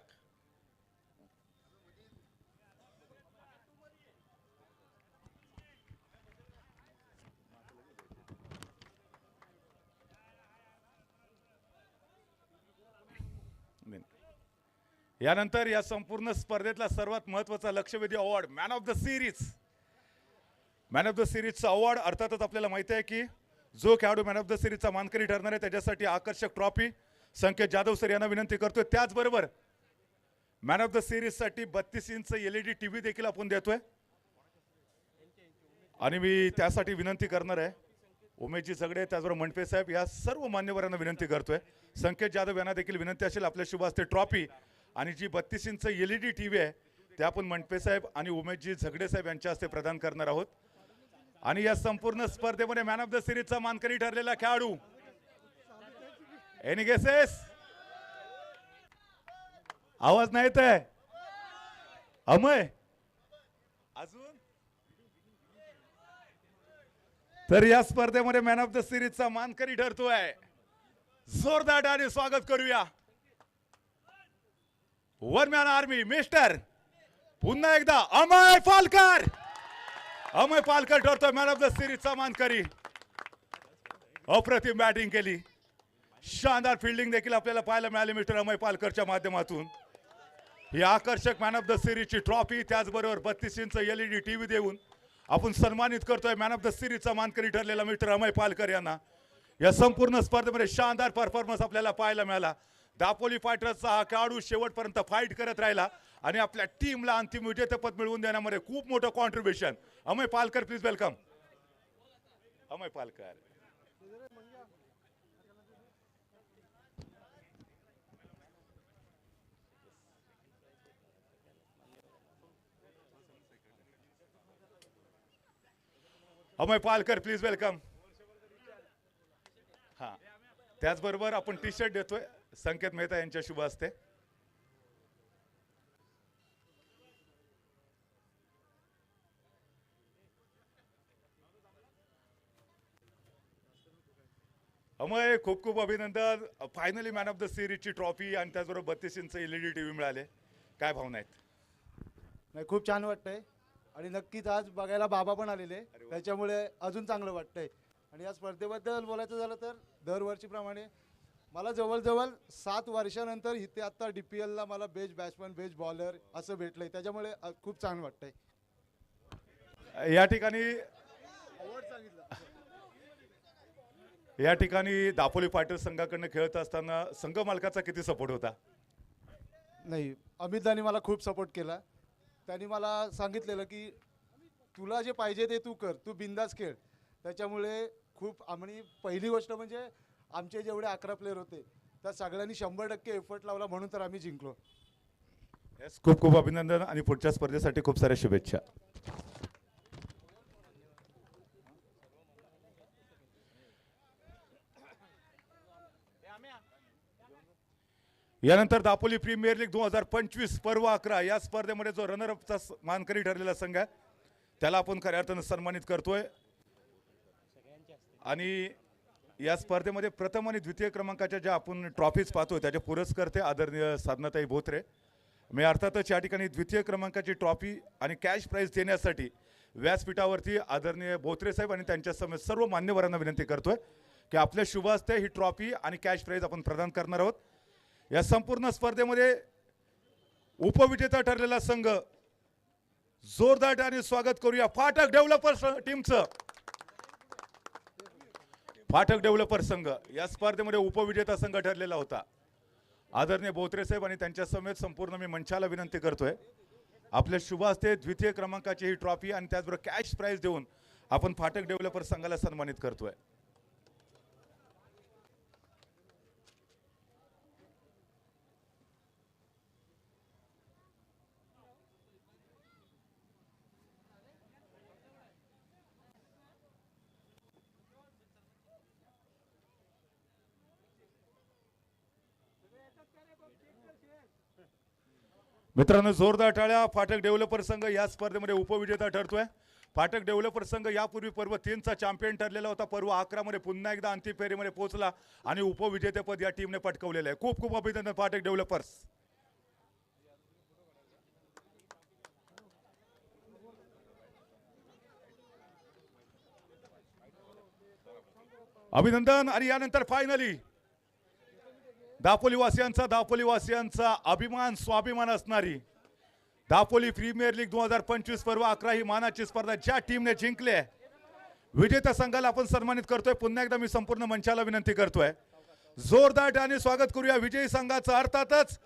यानंतर या संपूर्ण स्पर्धेतला सर्वात महत्त्वाचा लक्षवेधी award man of the series. Man of the सिरीजचा अवॉर्ड अर्थातच आपल्याला माहिती आहे की जो खेळाडू मॅन ऑफ द सिरीजचा मानकरी ठरणार आहे त्याच्यासाठी आकर्षक ट्रॉफी संकेत जाधव सर यांना विनंती करतोय. त्याचबरोबर मॅन ऑफ द सिरीजसाठी 32 इंच LED TV देखील आपण देतोय. आणि मी त्यासाठी विनंती करणार आहे उमेशजी झगडे, त्याचबरोबर मंडपे साहेब, या सर्व मान्यवरांना विनंती करतोय. संकेत जाधव यांना देखील विनंती असेल आपल्या शुभ हस्ते ट्रॉफी आणि जी 32 इंच LED TV आहे ते आपण मंडपे साहेब आणि उमेशजी झगडे साहेब यांच्या हस्ते प्रदान करणार आहोत. आणि या संपूर्ण स्पर्धेमध्ये मॅन ऑफ द सिरीजचा मानकरी ठरलेला खेळाडू एनी गेसेस? आवाज नाही येत आहे. अमय अजून? तर या स्पर्धेमध्ये मॅन ऑफ द सिरीजचा मानकरी ठरतोय. जोरदार टाळ्यांनी स्वागत करूया. वन मॅन आर्मी मिस्टर पुन्हा एकदा अमय पालकर. अमय पालकर ठरतोय मॅन ऑफ द सिरीजचा मानकरी. अप्रतिम बॅटिंग केली, शानदार फिल्डिंग देखील आपल्याला पाहायला मिळाली मिस्टर अमय पालकरच्या माध्यमातून. ही आकर्षक मॅन ऑफ द सिरीजची ट्रॉफी त्याचबरोबर 32 इंच LED TV देऊन आपण सन्मानित करतोय मॅन ऑफ द सिरीजचा मानकरी ठरलेला मिस्टर अमय पालकर यांना. या संपूर्ण स्पर्धेमध्ये शानदार परफॉर्मन्स आपल्याला पाहायला मिळाला. दापोली फायटर्सचा हा खेळाडू शेवटपर्यंत फाईट करत राहिला आणि आपल्या टीमला अंतिम विजेतेपद मिळवून देण्यामध्ये खूप मोठं contribution. Amay Palkar please welcome. Amay Palkar. Amay Palkar please welcome. हा, त्याचबरोबर आपण टी शर्ट देतोय संकेत मेहता यांच्या शुभ हस्ते. अमय खूप खूप अभिनंदन. फायनली मॅन ऑफ द सिरीजची ट्रॉफी आणि त्याचबरोबर 32 इंच LED TV मिळाले. काय भावना आहेत? नाही, खूप छान वाटतंय आणि नक्कीच आज बघायला बाबा पण आलेले, त्याच्यामुळे अजून चांगलं वाटतंय. आणि या स्पर्धेबद्दल बोलायचं झालं तर दरवर्षीप्रमाणे मला जवळजवळ 7 वर्षानंतर इथे आता DPLला मला बेस्ट बॅट्समन बेस्ट बॉलर असं भेटलंय, त्याच्यामुळे खूप छान वाटतंय. या ठिकाणी दापोली फायटर्स संघाकडनं खेळत असताना संघ मालकाचा किती सपोर्ट होता? नाही, अमितदानी मला खूप सपोर्ट केला. त्यांनी मला सांगितलेलं की तुला जे पाहिजे ते तू कर, तू बिंदास खेळ. त्याच्यामुळे खूप आम्ही पहिली गोष्ट म्हणजे आमचे जेवढे 11 प्लेयर होते त्या सगळ्यांनी 100% एफर्ट लावला, म्हणून तर आम्ही जिंकलो. येस, खूप खूप अभिनंदन आणि पुढच्या स्पर्धेसाठी खूप साऱ्या शुभेच्छा. यानंतर दापोली प्रीमियर लीग 2025 पर्व 11 या स्पर्धेमध्ये जो रनरअपचा मानकरी ठरलेला संघ आहे त्याला आपण खऱ्या अर्थानं सन्मानित करतोय. आणि या स्पर्धेमध्ये प्रथम आणि द्वितीय क्रमांकाच्या ज्या आपण ट्रॉफीज पाहतोय त्याचे पुरस्कर्ते आदरणीय साधनाताई बोत्रे. मी अर्थातच या ठिकाणी द्वितीय क्रमांकाची ट्रॉफी आणि कॅश प्राइज देण्यासाठी व्यासपीठावरती आदरणीय बोत्रे साहेब आणि त्यांच्या समेत सर्व मान्यवरांना विनंती करतोय की आपल्या शुभ हस्ते ही ट्रॉफी आणि कॅश प्राइज आपण प्रदान करणार आहोत. या संपूर्ण स्पर्धेमध्ये उपविजेता ठरलेला संघ, जोरदार आणि स्वागत करूया फाटक डेव्हलपर्स टीमचं. फाटक डेव्हलपर संघ या स्पर्धेमध्ये उपविजेता संघ ठरलेला होता. आदरणीय बोत्रे साहेब आणि त्यांच्या समेत संपूर्ण मी मंचाला विनंती करतोय, आपल्या शुभ हस्ते द्वितीय क्रमांकाची ही ट्रॉफी आणि त्याचबरोबर कॅश प्राइज देऊन आपण फाटक डेव्हलपर संघाला सन्मानित करतोय. मित्रांनो, जोरदार टाळ्या. फाटक डेव्हलपर संघ या स्पर्धेमध्ये उपविजेता ठरतोय. फाटक डेव्हलपर संघ यापूर्वी पर्व 3चा चॅम्पियन ठरलेला होता. पर्व 11 मध्ये पुन्हा एकदा अंतिम फेरीमध्ये पोहोचला आणि उपविजेतेपद या टीमने पटकवलेलं आहे. खूप खूप अभिनंदन फाटक डेव्हलपर्स. अभिनंदन. आणि यानंतर फायनली दापोलीवासियांचा अभिमान स्वाभिमान असणारी दापोली प्रीमियर लीग 2025 पर्व 11 ही मानाची स्पर्धा ज्या टीमने जिंकली आहे, विजेत्या संघाला आपण सन्मानित करतोय. पुन्हा एकदा मी संपूर्ण मंचाला विनंती करतोय, जोरदार आणि स्वागत करूया विजयी संघाचं, अर्थातच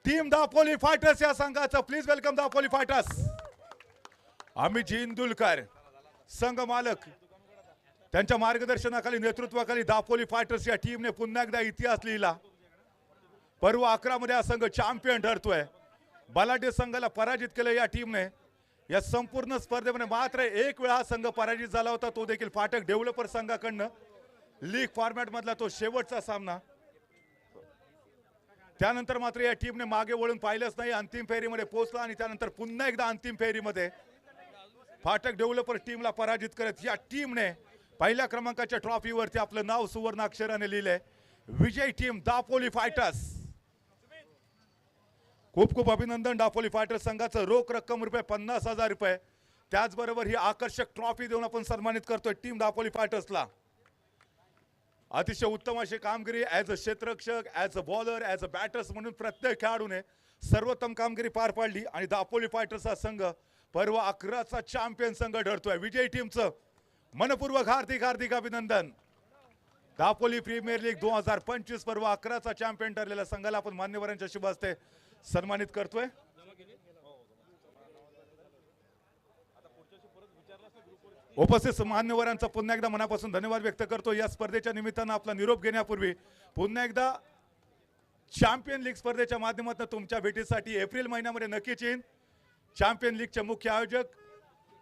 टीम दापोली फायटर्स या संघाचं. Please welcome Dapoli fighters. Amit Indulkar संघ मालक, त्यांच्या मार्गदर्शनाखाली नेतृत्वाखाली दापोली फायटर्स या टीमने पुन्हा एकदा इतिहास लिहिला. पर्व 11 मध्ये हा संघ चॅम्पियन ठरतोय. बलाढ्य संघाला पराजित केलं या टीमने. या संपूर्ण स्पर्धेमध्ये मात्र एक वेळा हा संघ पराजित झाला होता, तो देखील फाटक डेव्हलपर संघाकडनं. लीग फॉर्मॅट मधला तो शेवटचा सामना. त्यानंतर मात्र या टीमने मागे वळून पाहिलंच नाही, अंतिम फेरीमध्ये पोहोचला आणि त्यानंतर पुन्हा एकदा अंतिम फेरीमध्ये फाटक डेव्हलपर टीमला पराजित करत या टीमने पहिल्या क्रमांकाच्या ट्रॉफीवरती आपलं नाव सुवर्ण अक्षराने लिहिलंय. विजयी टीम दापोली फायटर्स. खूप खूप अभिनंदन दापोली फायटर्स संघाचं. रोख रक्कम रुपये 50,000 रुपये, त्याचबरोबर ही आकर्षक ट्रॉफी देऊन आपण सन्मानित करतोय टीम दापोली फायटर्सला. अतिशय उत्तम अशी कामगिरी ॲज अ क्षेत्ररक्षक, as a bowler, as a batters म्हणून प्रत्येक खेळाडूने सर्वोत्तम कामगिरी पार पाडली आणि दापोली फायटर्सचा संघ पर्व 11चा चॅम्पियन संघ ठरतोय. विजयी टीमचं मनपूर्वक हार्दिक हार्दिक अभिनंदन. दापोली प्रीमियर लीग 2025 पर्व 11चा चॅम्पियन ठरलेल्या संघाला आपण मान्यवरांच्या शुभ हस्ते सन्मानित करतोय. उपस्थित मान्यवरांचा पुन्हा एकदा मनापासून धन्यवाद व्यक्त करतो. या स्पर्धेच्या निमित्तानं आपला निरोप घेण्यापूर्वी पुन्हा एकदा चॅम्पियन लीग स्पर्धेच्या माध्यमातून तुमच्या भेटीसाठी एप्रिल महिन्यामध्ये नक्कीच येईन. चॅम्पियन लीगचे मुख्य आयोजक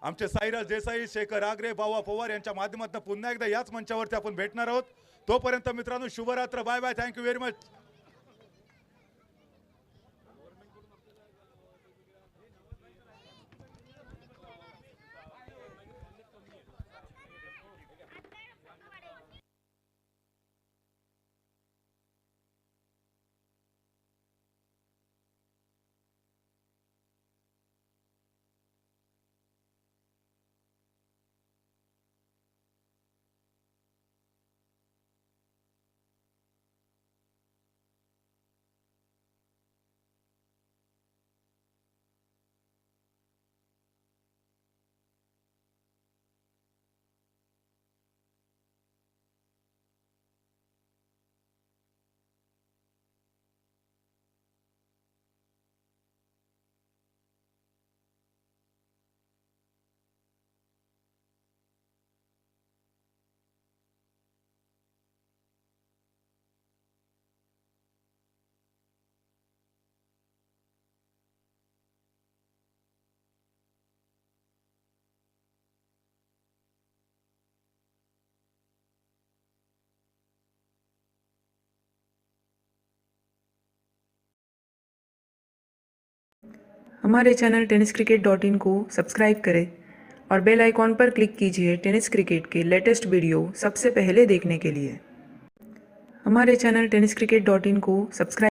आमचे साईराज देसाई, शेखर आगरे, बावा पवार यांच्या माध्यमातून पुन्हा एकदा याच मंचावरती आपण भेटणार आहोत. तोपर्यंत मित्रांनो, शुभरात्र. Bye bye. Thank you very much. हमारे चैनल tenniscricket.in को सब्सक्राइब करें और बेल आइकॉन पर क्लिक कीजिए टेनिस क्रिकेट के लेटेस्ट वीडियो सबसे पहले देखने के लिए. हमारे चैनल tenniscricket.in को सब्सक्राइब